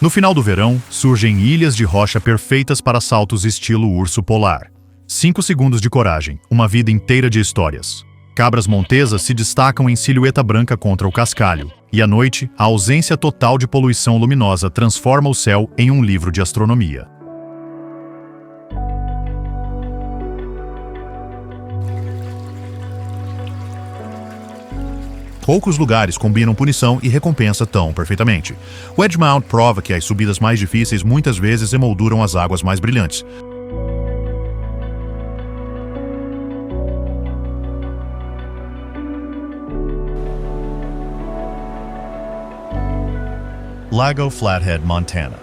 No final do verão, surgem ilhas de rocha perfeitas para saltos estilo urso polar. 5 segundos de coragem, uma vida inteira de histórias. Cabras montesas se destacam em silhueta branca contra o cascalho. E à noite, a ausência total de poluição luminosa transforma o céu em um livro de astronomia. Poucos lugares combinam punição e recompensa tão perfeitamente. Wedgemount prova que as subidas mais difíceis muitas vezes emolduram as águas mais brilhantes. Lago Flathead, Montana.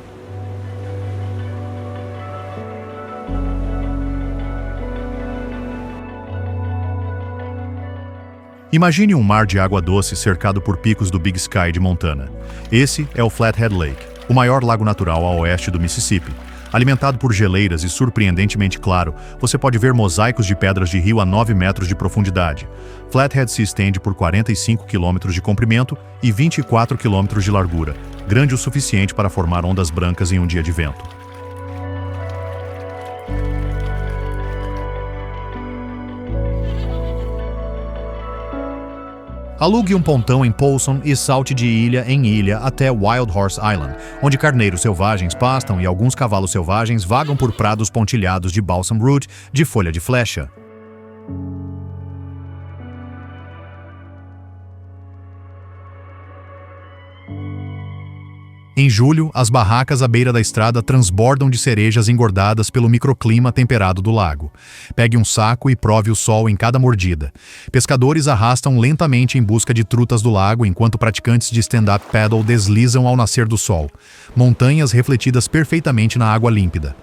Imagine um mar de água doce cercado por picos do Big Sky de Montana. Esse é o Flathead Lake. o maior lago natural a oeste do Mississippi. Alimentado por geleiras e surpreendentemente claro, você pode ver mosaicos de pedras de rio a 9 metros de profundidade. Flathead se estende por 45 quilômetros de comprimento e 24 quilômetros de largura, grande o suficiente para formar ondas brancas em um dia de vento. Alugue um pontão em Polson e salte de ilha em ilha até Wild Horse Island, onde carneiros selvagens pastam e alguns cavalos selvagens vagam por prados pontilhados de balsam root de folha de flecha. Em julho, as barracas à beira da estrada transbordam de cerejas engordadas pelo microclima temperado do lago. Pegue um saco e prove o sol em cada mordida. Pescadores arrastam lentamente em busca de trutas do lago enquanto praticantes de stand-up paddle deslizam ao nascer do sol. Montanhas refletidas perfeitamente na água límpida.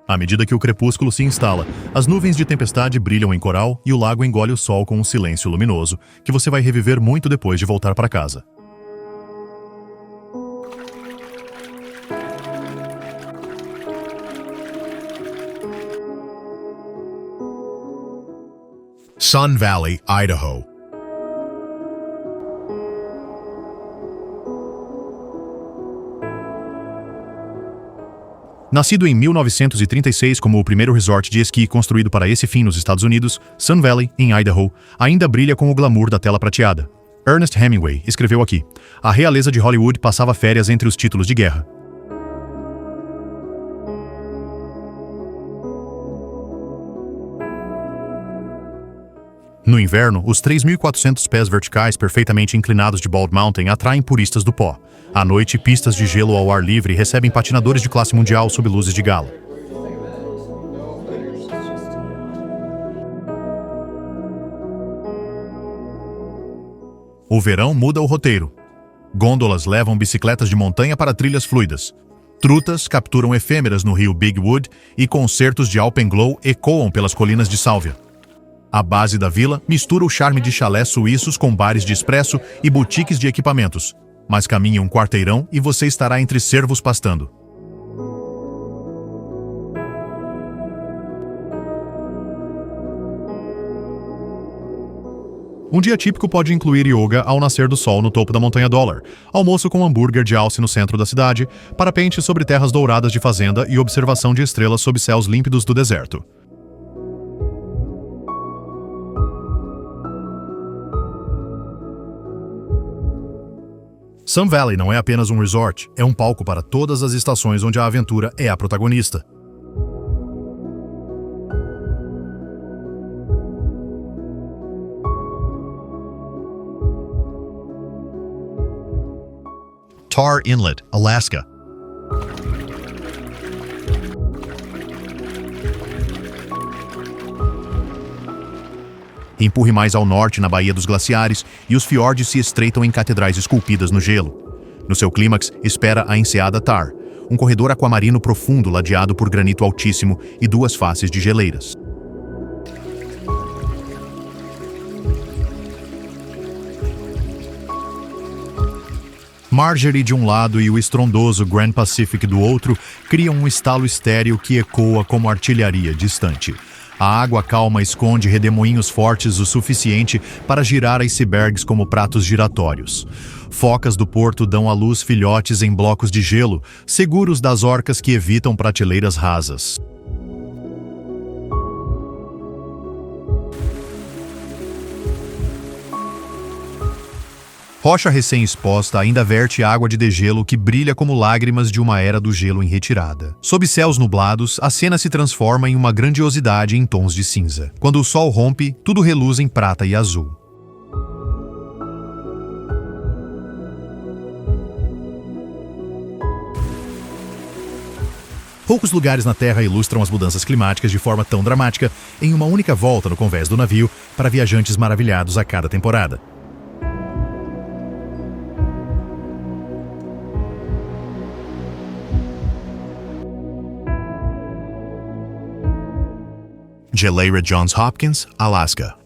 À medida que o crepúsculo se instala, as nuvens de tempestade brilham em coral e o lago engole o sol com um silêncio luminoso, que você vai reviver muito depois de voltar para casa. Sun Valley, Idaho. Nascido em 1936 como o primeiro resort de esqui construído para esse fim nos Estados Unidos, Sun Valley, em Idaho, ainda brilha com o glamour da tela prateada. Ernest Hemingway escreveu aqui: a realeza de Hollywood passava férias entre os títulos de guerra. No inverno, os 3.400 pés verticais perfeitamente inclinados de Bald Mountain atraem puristas do pó. À noite, pistas de gelo ao ar livre recebem patinadores de classe mundial sob luzes de gala. O verão muda o roteiro. Gôndolas levam bicicletas de montanha para trilhas fluidas. Trutas capturam efêmeras no rio Big Wood e concertos de Alpenglow ecoam pelas colinas de Sálvia. A base da vila mistura o charme de chalés suíços com bares de expresso e boutiques de equipamentos. Mas caminhe um quarteirão e você estará entre cervos pastando. Um dia típico pode incluir yoga ao nascer do sol no topo da Montanha Dollar, almoço com hambúrguer de alce no centro da cidade, parapente sobre terras douradas de fazenda e observação de estrelas sob céus límpidos do deserto. Sun Valley não é apenas um resort, é um palco para todas as estações onde a aventura é a protagonista. Tar Inlet, Alaska. Empurre mais ao norte na Baía dos Glaciares e os fiordes se estreitam em catedrais esculpidas no gelo. No seu clímax, espera a enseada Tar, um corredor aquamarino profundo ladeado por granito altíssimo e duas faces de geleiras. Marjorie de um lado e o estrondoso Grand Pacific do outro criam um estalo estéril que ecoa como artilharia distante. A água calma esconde redemoinhos fortes o suficiente para girar icebergs como pratos giratórios. Focas do porto dão à luz filhotes em blocos de gelo, seguros das orcas que evitam prateleiras rasas. Rocha recém-exposta ainda verte água de degelo que brilha como lágrimas de uma era do gelo em retirada. Sob céus nublados, a cena se transforma em uma grandiosidade em tons de cinza. Quando o sol rompe, tudo reluz em prata e azul. Poucos lugares na Terra ilustram as mudanças climáticas de forma tão dramática em uma única volta no convés do navio para viajantes maravilhados a cada temporada. Geleira Johns Hopkins, Alaska.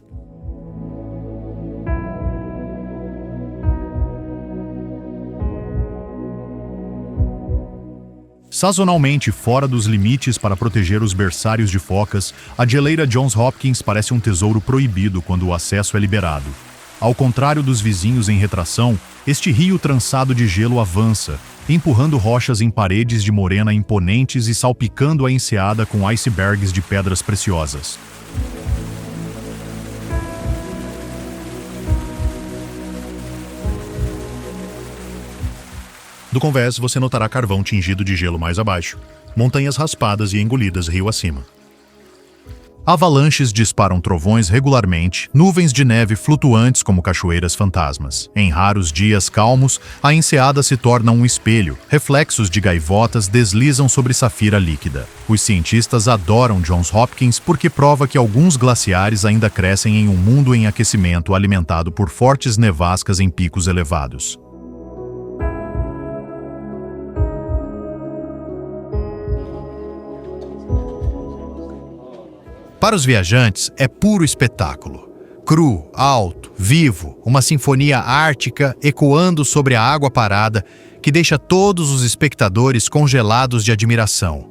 Sazonalmente fora dos limites para proteger os berçários de focas, a geleira Johns Hopkins parece um tesouro proibido quando o acesso é liberado. Ao contrário dos vizinhos em retração, este rio trançado de gelo avança, empurrando rochas em paredes de morena imponentes e salpicando a enseada com icebergs de pedras preciosas. Do convés, você notará carvão tingido de gelo mais abaixo, montanhas raspadas e engolidas rio acima. Avalanches disparam trovões regularmente, nuvens de neve flutuantes como cachoeiras fantasmas. Em raros dias calmos, a enseada se torna um espelho, reflexos de gaivotas deslizam sobre safira líquida. Os cientistas adoram Johns Hopkins porque prova que alguns glaciares ainda crescem em um mundo em aquecimento alimentado por fortes nevascas em picos elevados. Para os viajantes, é puro espetáculo. Cru, alto, vivo, uma sinfonia ártica ecoando sobre a água parada que deixa todos os espectadores congelados de admiração.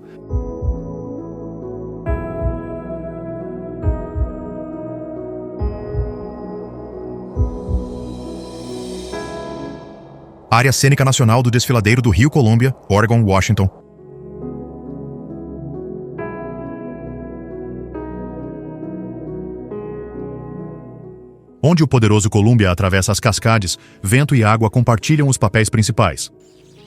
Área Cênica Nacional do Desfiladeiro do Rio Columbia, Oregon, Washington. Onde o poderoso Columbia atravessa as cascades, vento e água compartilham os papéis principais.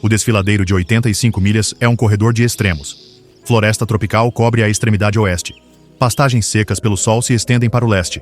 O desfiladeiro de 85 milhas é um corredor de extremos. Floresta tropical cobre a extremidade oeste. Pastagens secas pelo sol se estendem para o leste.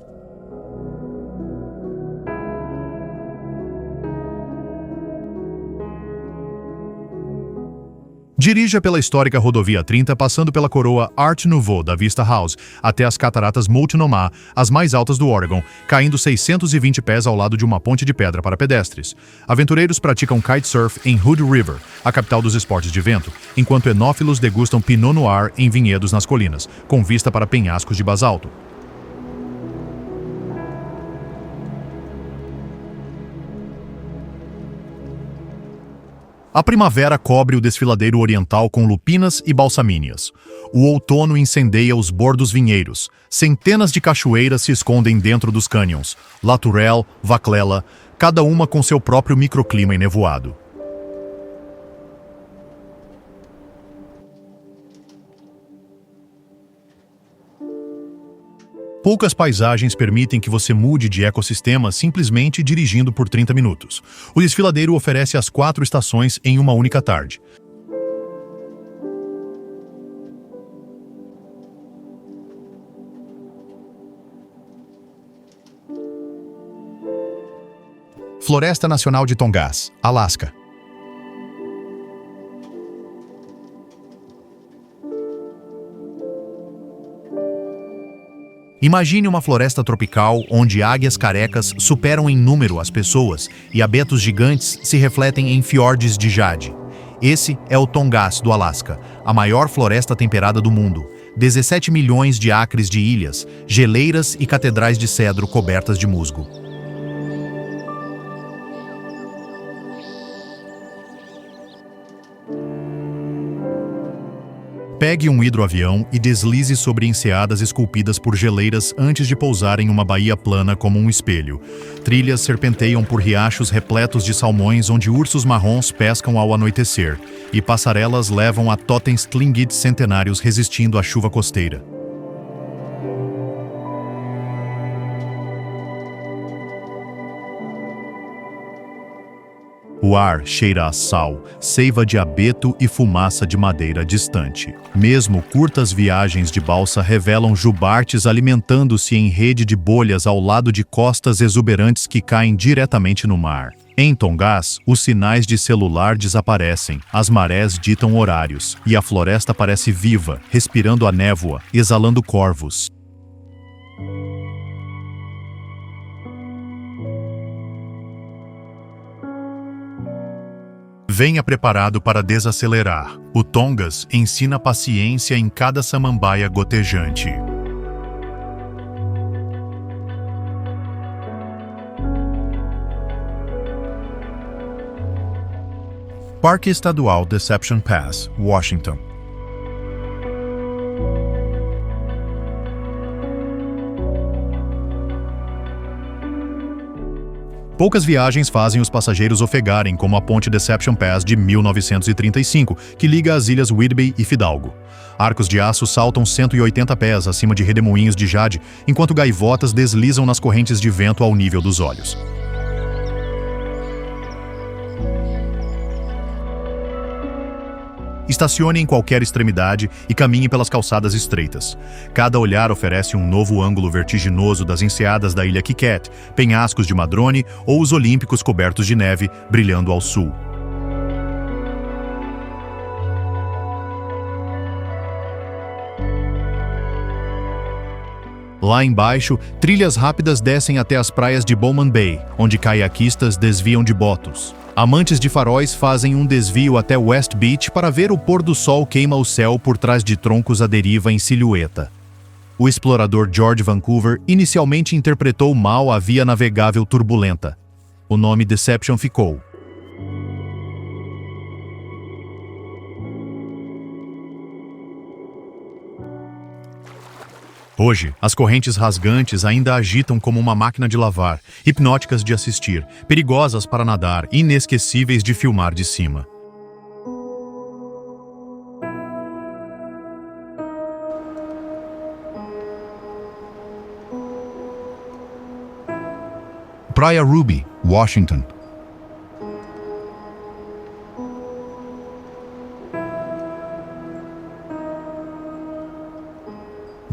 Dirija pela histórica rodovia 30, passando pela coroa Art Nouveau da Vista House, até as cataratas Multnomah, as mais altas do Oregon, caindo 620 pés ao lado de uma ponte de pedra para pedestres. Aventureiros praticam kitesurf em Hood River, a capital dos esportes de vento, enquanto enófilos degustam Pinot Noir em vinhedos nas colinas, com vista para penhascos de basalto. A primavera cobre o desfiladeiro oriental com lupinas e balsamíneas. O outono incendeia os bordos vinheiros. Centenas de cachoeiras se escondem dentro dos cânions. La Tourelle, Vaclela, cada uma com seu próprio microclima enevoado. Poucas paisagens permitem que você mude de ecossistema simplesmente dirigindo por 30 minutos. O desfiladeiro oferece as 4 estações em uma única tarde. Floresta Nacional de Tongass, Alasca. Imagine uma floresta tropical onde águias carecas superam em número as pessoas e abetos gigantes se refletem em fiordes de jade. Esse é o Tongass do Alasca, a maior floresta temperada do mundo. 17 milhões de acres de ilhas, geleiras e catedrais de cedro cobertas de musgo. Pegue um hidroavião e deslize sobre enseadas esculpidas por geleiras antes de pousar em uma baía plana como um espelho. Trilhas serpenteiam por riachos repletos de salmões onde ursos marrons pescam ao anoitecer, e passarelas levam a totens tlingits centenários resistindo à chuva costeira. O ar cheira a sal, seiva de abeto e fumaça de madeira distante. Mesmo curtas viagens de balsa revelam jubartes alimentando-se em rede de bolhas ao lado de costas exuberantes que caem diretamente no mar. Em Tongass, os sinais de celular desaparecem, as marés ditam horários, e a floresta parece viva, respirando a névoa, exalando corvos. Venha preparado para desacelerar. O Tongass ensina paciência em cada samambaia gotejante. Parque Estadual Deception Pass, Washington. Poucas viagens fazem os passageiros ofegarem, como a ponte Deception Pass de 1935, que liga as ilhas Whidbey e Fidalgo. Arcos de aço saltam 180 pés acima de redemoinhos de jade, enquanto gaivotas deslizam nas correntes de vento ao nível dos olhos. Estacione em qualquer extremidade e caminhe pelas calçadas estreitas. Cada olhar oferece um novo ângulo vertiginoso das enseadas da ilha Quiquet, penhascos de Madrone ou os olímpicos cobertos de neve brilhando ao sul. Lá embaixo, trilhas rápidas descem até as praias de Bowman Bay, onde caiaquistas desviam de botos. Amantes de faróis fazem um desvio até West Beach para ver o pôr do sol queima o céu por trás de troncos à deriva em silhueta. O explorador George Vancouver inicialmente interpretou mal a via navegável turbulenta. O nome Deception ficou. Hoje, as correntes rasgantes ainda agitam como uma máquina de lavar, hipnóticas de assistir, perigosas para nadar, inesquecíveis de filmar de cima. Praia Ruby, Washington.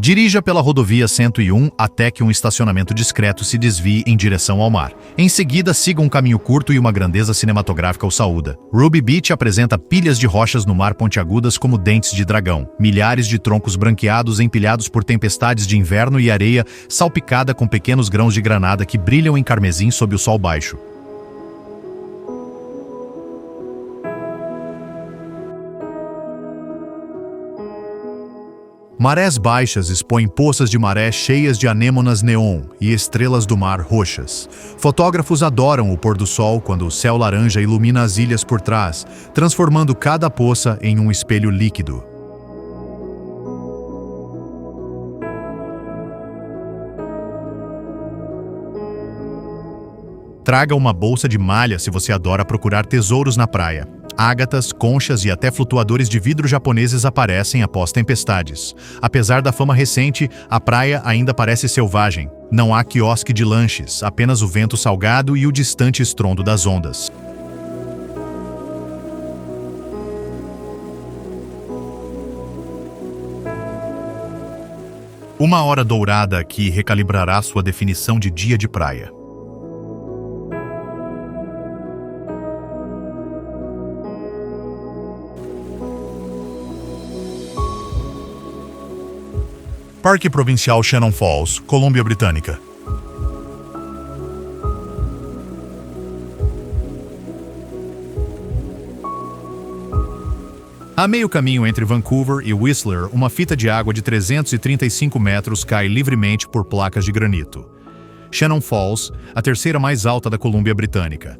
Dirija pela rodovia 101 até que um estacionamento discreto se desvie em direção ao mar. Em seguida, siga um caminho curto e uma grandeza cinematográfica o saúda. Ruby Beach apresenta pilhas de rochas no mar pontiagudas como dentes de dragão. Milhares de troncos branqueados empilhados por tempestades de inverno e areia salpicada com pequenos grãos de granada que brilham em carmesim sob o sol baixo. Marés baixas expõem poças de maré cheias de anêmonas neon e estrelas do mar roxas. Fotógrafos adoram o pôr do sol quando o céu laranja ilumina as ilhas por trás, transformando cada poça em um espelho líquido. Traga uma bolsa de malha se você adora procurar tesouros na praia. Ágatas, conchas e até flutuadores de vidro japoneses aparecem após tempestades. Apesar da fama recente, a praia ainda parece selvagem. Não há quiosque de lanches, apenas o vento salgado e o distante estrondo das ondas. Uma hora dourada aqui recalibrará sua definição de dia de praia. Parque Provincial Shannon Falls, Colômbia Britânica. A meio caminho entre Vancouver e Whistler, uma fita de água de 335 metros cai livremente por placas de granito. Shannon Falls, a terceira mais alta da Colômbia Britânica.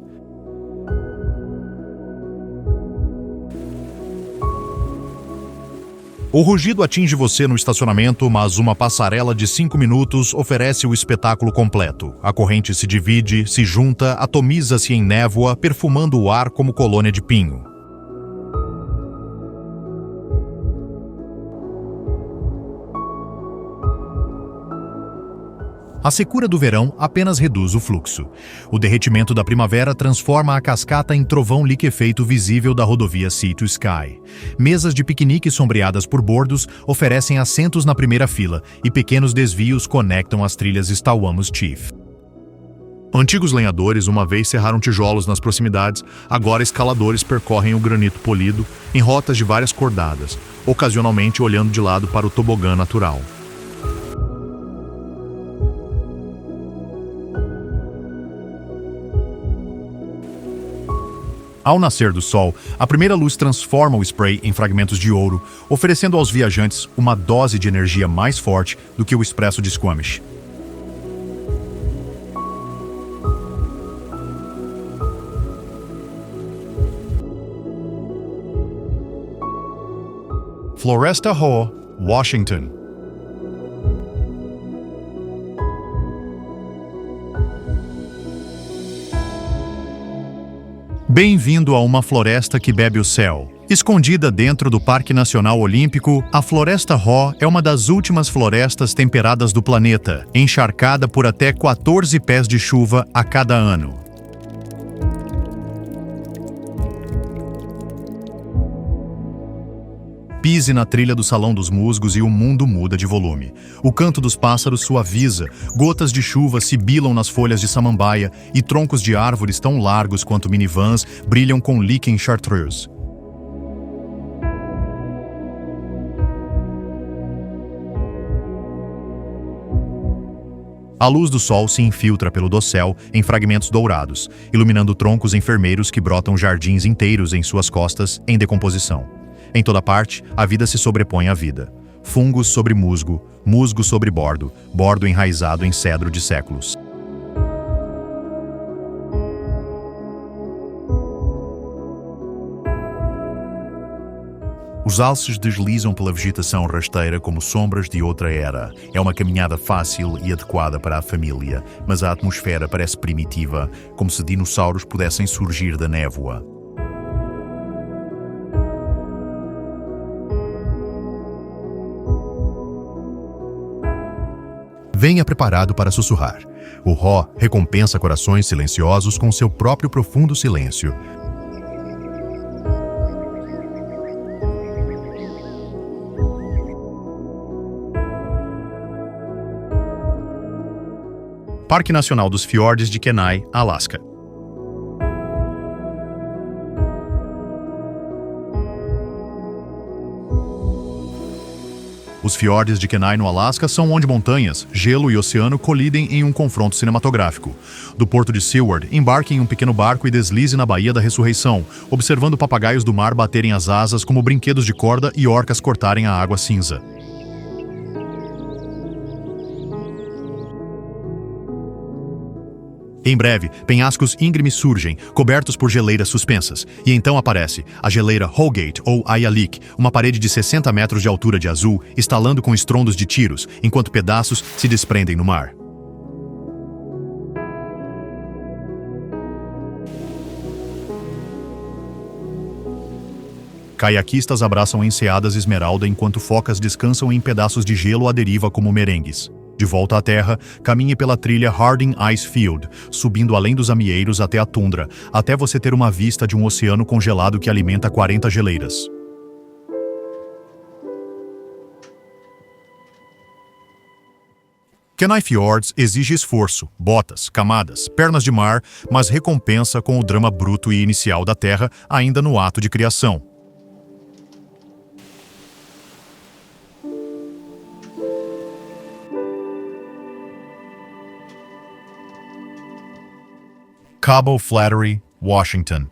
O rugido atinge você no estacionamento, mas uma passarela de 5 minutos oferece o espetáculo completo. A corrente se divide, se junta, atomiza-se em névoa, perfumando o ar como colônia de pinho. A secura do verão apenas reduz o fluxo. O derretimento da primavera transforma a cascata em trovão liquefeito visível da rodovia Sea to Sky. Mesas de piquenique sombreadas por bordos oferecem assentos na primeira fila e pequenos desvios conectam as trilhas Stawamos Chief. Antigos lenhadores uma vez serraram tijolos nas proximidades, agora escaladores percorrem o granito polido em rotas de várias cordadas, ocasionalmente olhando de lado para o tobogã natural. Ao nascer do sol, a primeira luz transforma o spray em fragmentos de ouro, oferecendo aos viajantes uma dose de energia mais forte do que o espresso de Squamish. Floresta Ho, Washington. Bem-vindo a uma floresta que bebe o céu. Escondida dentro do Parque Nacional Olímpico, a Floresta Ho é uma das últimas florestas temperadas do planeta, encharcada por até 14 pés de chuva a cada ano. Pise na trilha do Salão dos Musgos e o mundo muda de volume. O canto dos pássaros suaviza, gotas de chuva sibilam nas folhas de samambaia e troncos de árvores tão largos quanto minivans brilham com líquen chartreuse. A luz do sol se infiltra pelo dossel em fragmentos dourados, iluminando troncos enfermeiros que brotam jardins inteiros em suas costas em decomposição. Em toda parte, a vida se sobrepõe à vida. Fungos sobre musgo, musgo sobre bordo, bordo enraizado em cedro de séculos. Os alces deslizam pela vegetação rasteira como sombras de outra era. É uma caminhada fácil e adequada para a família, mas a atmosfera parece primitiva, como se dinossauros pudessem surgir da névoa. Venha preparado para sussurrar. O Ho recompensa corações silenciosos com seu próprio profundo silêncio. Parque Nacional dos Fiordes de Kenai, Alasca. Os fiordes de Kenai, no Alasca, são onde montanhas, gelo e oceano colidem em um confronto cinematográfico. Do porto de Seward, embarque em um pequeno barco e deslize na Baía da Ressurreição, observando papagaios do mar baterem as asas como brinquedos de corda e orcas cortarem a água cinza. Em breve, penhascos íngremes surgem, cobertos por geleiras suspensas, e então aparece a geleira Holgate ou Ayalik, uma parede de 60 metros de altura de azul, estalando com estrondos de tiros, enquanto pedaços se desprendem no mar. Caiaquistas abraçam enseadas esmeralda enquanto focas descansam em pedaços de gelo à deriva como merengues. De volta à terra, caminhe pela trilha Harding Ice Field, subindo além dos amieiros até a tundra, até você ter uma vista de um oceano congelado que alimenta 40 geleiras. Kenai Fjords exige esforço, botas, camadas, pernas de mar, mas recompensa com o drama bruto e inicial da terra ainda no ato de criação. Cabo Flattery, Washington.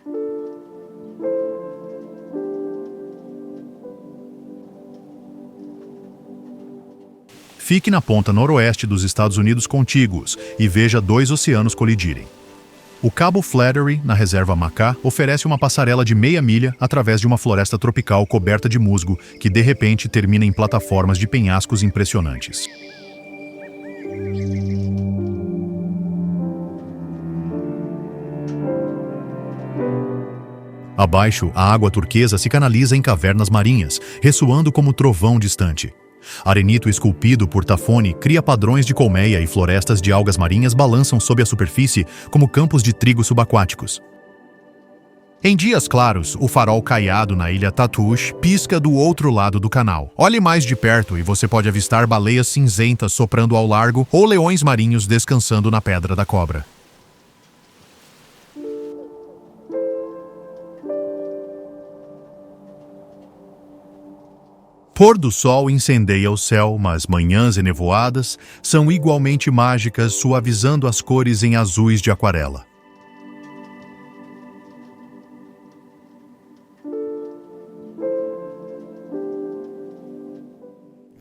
Fique na ponta noroeste dos Estados Unidos contíguos e veja dois oceanos colidirem. O Cabo Flattery, na reserva Macá, oferece uma passarela de meia milha através de uma floresta tropical coberta de musgo que de repente termina em plataformas de penhascos impressionantes. Abaixo, a água turquesa se canaliza em cavernas marinhas, ressoando como trovão distante. Arenito esculpido por Tafone cria padrões de colmeia e florestas de algas marinhas balançam sob a superfície como campos de trigo subaquáticos. Em dias claros, o farol caiado na ilha Tatoosh pisca do outro lado do canal. Olhe mais de perto e você pode avistar baleias cinzentas soprando ao largo ou leões marinhos descansando na Pedra da Cobra. Pôr do sol incendeia o céu, mas manhãs enevoadas são igualmente mágicas, suavizando as cores em azuis de aquarela.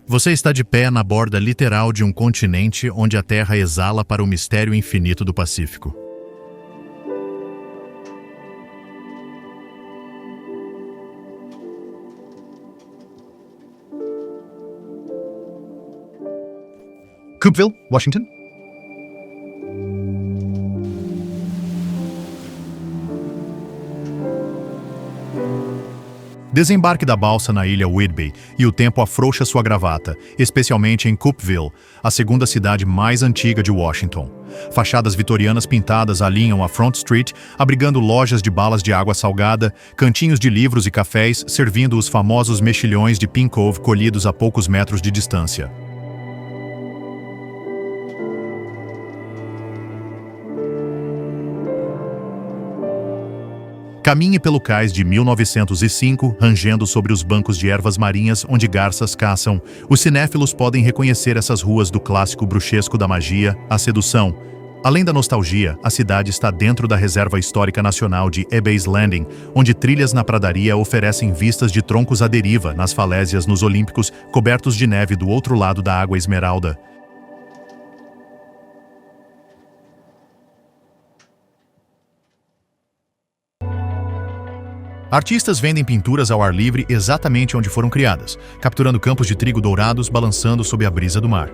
Você está de pé na borda literal de um continente onde a Terra exala para o mistério infinito do Pacífico. Coopville, Washington. Desembarque da balsa na ilha Whidbey e o tempo afrouxa sua gravata, especialmente em Coopville, a segunda cidade mais antiga de Washington. Fachadas vitorianas pintadas alinham a Front Street, abrigando lojas de balas de água salgada, cantinhos de livros e cafés, servindo os famosos mexilhões de Pin Cove colhidos a poucos metros de distância. Caminhe pelo cais de 1905, rangendo sobre os bancos de ervas marinhas onde garças caçam. Os cinéfilos podem reconhecer essas ruas do clássico bruxesco da magia, a sedução. Além da nostalgia, a cidade está dentro da Reserva Histórica Nacional de Ebbets Landing, onde trilhas na pradaria oferecem vistas de troncos à deriva nas falésias nos Olímpicos, cobertos de neve do outro lado da Água Esmeralda. Artistas vendem pinturas ao ar livre exatamente onde foram criadas, capturando campos de trigo dourados balançando sob a brisa do mar.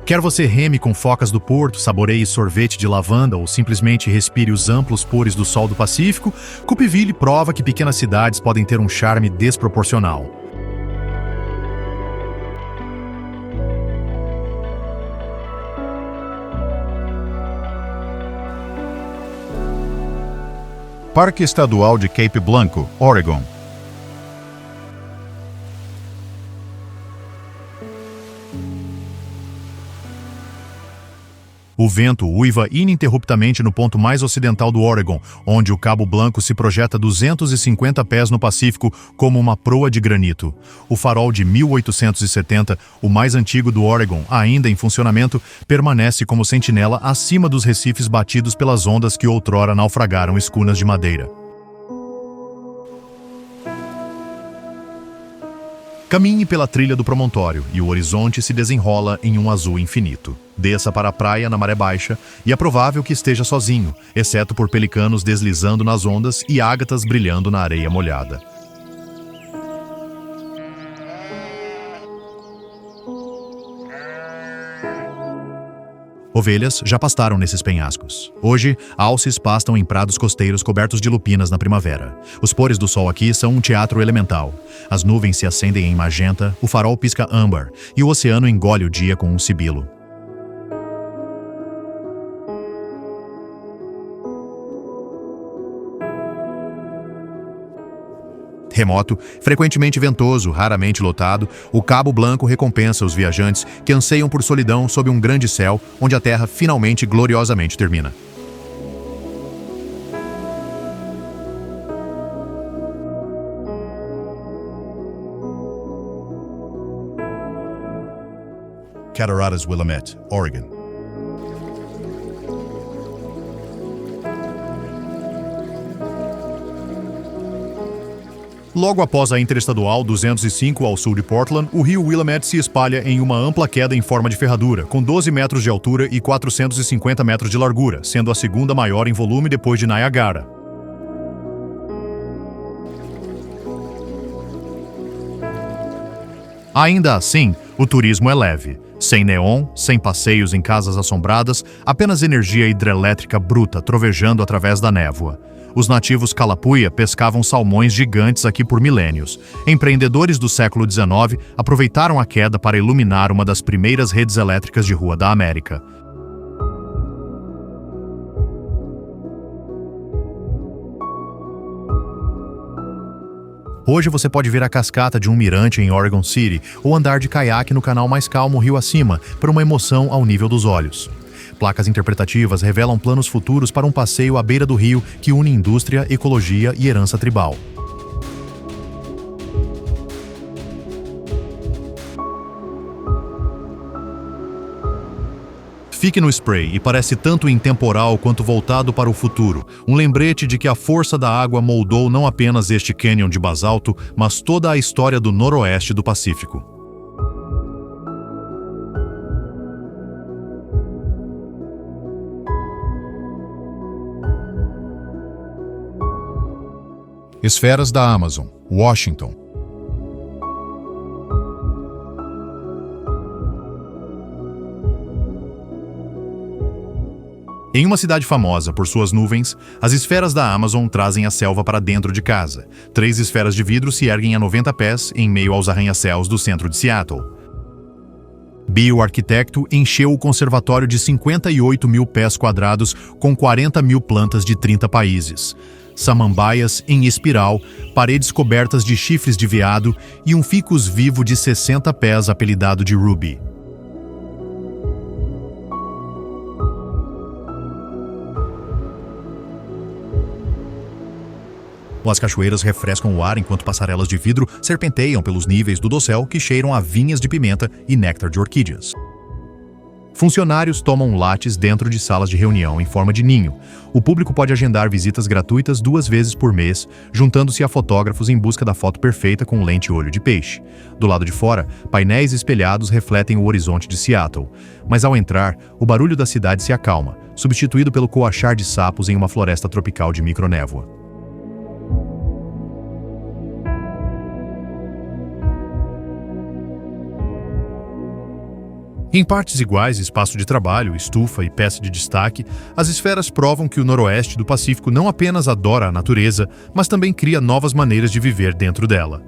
Quer você reme com focas do porto, saboreie sorvete de lavanda ou simplesmente respire os amplos pores do sol do Pacífico, Coopville prova que pequenas cidades podem ter um charme desproporcional. Parque Estadual de Cape Blanco, Oregon. O vento uiva ininterruptamente no ponto mais ocidental do Oregon, onde o Cabo Blanco se projeta 250 pés no Pacífico como uma proa de granito. O farol de 1870, o mais antigo do Oregon, ainda em funcionamento, permanece como sentinela acima dos recifes batidos pelas ondas que outrora naufragaram escunas de madeira. Caminhe pela trilha do promontório e o horizonte se desenrola em um azul infinito. Desça para a praia na maré baixa e é provável que esteja sozinho, exceto por pelicanos deslizando nas ondas e ágatas brilhando na areia molhada. Ovelhas já pastaram nesses penhascos. Hoje, alces pastam em prados costeiros cobertos de lupinas na primavera. Os pôres do sol aqui são um teatro elemental. As nuvens se acendem em magenta, o farol pisca âmbar e o oceano engole o dia com um sibilo. Remoto, frequentemente ventoso, raramente lotado, o Cabo Blanco recompensa os viajantes que anseiam por solidão sob um grande céu onde a terra finalmente gloriosamente termina. Cataratas Willamette, Oregon. Logo após a Interestadual 205 ao sul de Portland, o rio Willamette se espalha em uma ampla queda em forma de ferradura, com 12 metros de altura e 450 metros de largura, sendo a segunda maior em volume depois de Niagara. Ainda assim, o turismo é leve. Sem neon, sem passeios em casas assombradas, apenas energia hidrelétrica bruta trovejando através da névoa. Os nativos Kalapuya pescavam salmões gigantes aqui por milênios. Empreendedores do século XIX aproveitaram a queda para iluminar uma das primeiras redes elétricas de rua da América. Hoje você pode ver a cascata de um mirante em Oregon City ou andar de caiaque no canal mais calmo rio acima, por uma emoção ao nível dos olhos. Placas interpretativas revelam planos futuros para um passeio à beira do rio que une indústria, ecologia e herança tribal. Fique no spray e parece tanto intemporal quanto voltado para o futuro, um lembrete de que a força da água moldou não apenas este cânion de basalto, mas toda a história do noroeste do Pacífico. Esferas da Amazon, Washington. Em uma cidade famosa por suas nuvens, as esferas da Amazon trazem a selva para dentro de casa. 3 esferas de vidro se erguem a 90 pés em meio aos arranha-céus do centro de Seattle. Bill, arquiteto, encheu o conservatório de 58 mil pés quadrados com 40 mil plantas de 30 países. Samambaias em espiral, paredes cobertas de chifres de veado e um ficus vivo de 60 pés apelidado de Ruby. As cachoeiras refrescam o ar enquanto passarelas de vidro serpenteiam pelos níveis do dossel que cheiram a vinhas de pimenta e néctar de orquídeas. Funcionários tomam lattes dentro de salas de reunião em forma de ninho. O público pode agendar visitas gratuitas 2 vezes por mês, juntando-se a fotógrafos em busca da foto perfeita com lente olho de peixe. Do lado de fora, painéis espelhados refletem o horizonte de Seattle. Mas ao entrar, o barulho da cidade se acalma, substituído pelo coachar de sapos em uma floresta tropical de micronévoa. Em partes iguais, espaço de trabalho, estufa e peça de destaque, as esferas provam que o noroeste do Pacífico não apenas adora a natureza, mas também cria novas maneiras de viver dentro dela.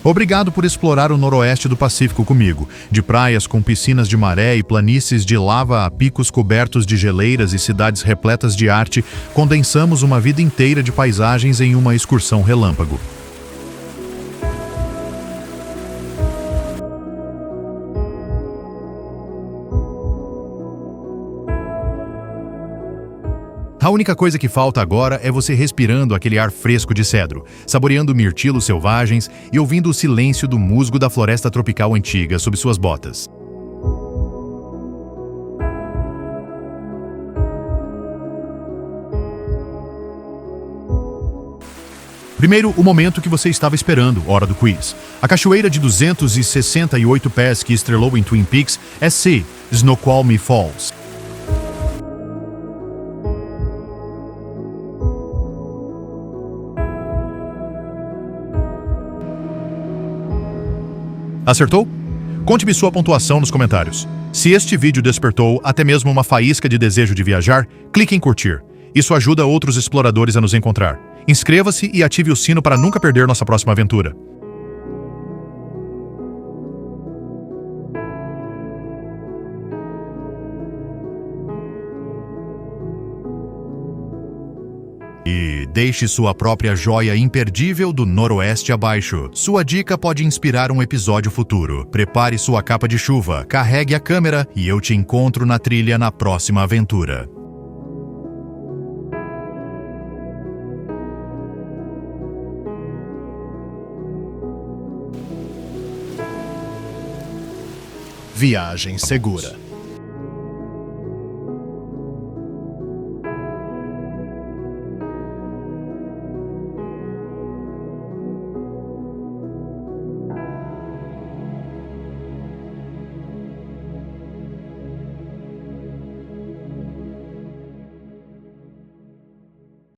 Obrigado por explorar o noroeste do Pacífico comigo. De praias com piscinas de maré e planícies de lava a picos cobertos de geleiras e cidades repletas de arte, condensamos uma vida inteira de paisagens em uma excursão relâmpago. A única coisa que falta agora é você respirando aquele ar fresco de cedro, saboreando mirtilos selvagens e ouvindo o silêncio do musgo da floresta tropical antiga sob suas botas. Primeiro, o momento que você estava esperando, hora do quiz. A cachoeira de 268 pés que estrelou em Twin Peaks é C, Snoqualmie Falls. Acertou? Conte-me sua pontuação nos comentários. Se este vídeo despertou até mesmo uma faísca de desejo de viajar, clique em curtir. Isso ajuda outros exploradores a nos encontrar. Inscreva-se e ative o sino para nunca perder nossa próxima aventura. E deixe sua própria joia imperdível do Noroeste abaixo. Sua dica pode inspirar um episódio futuro. Prepare sua capa de chuva, carregue a câmera e eu te encontro na trilha na próxima aventura. Viagem segura.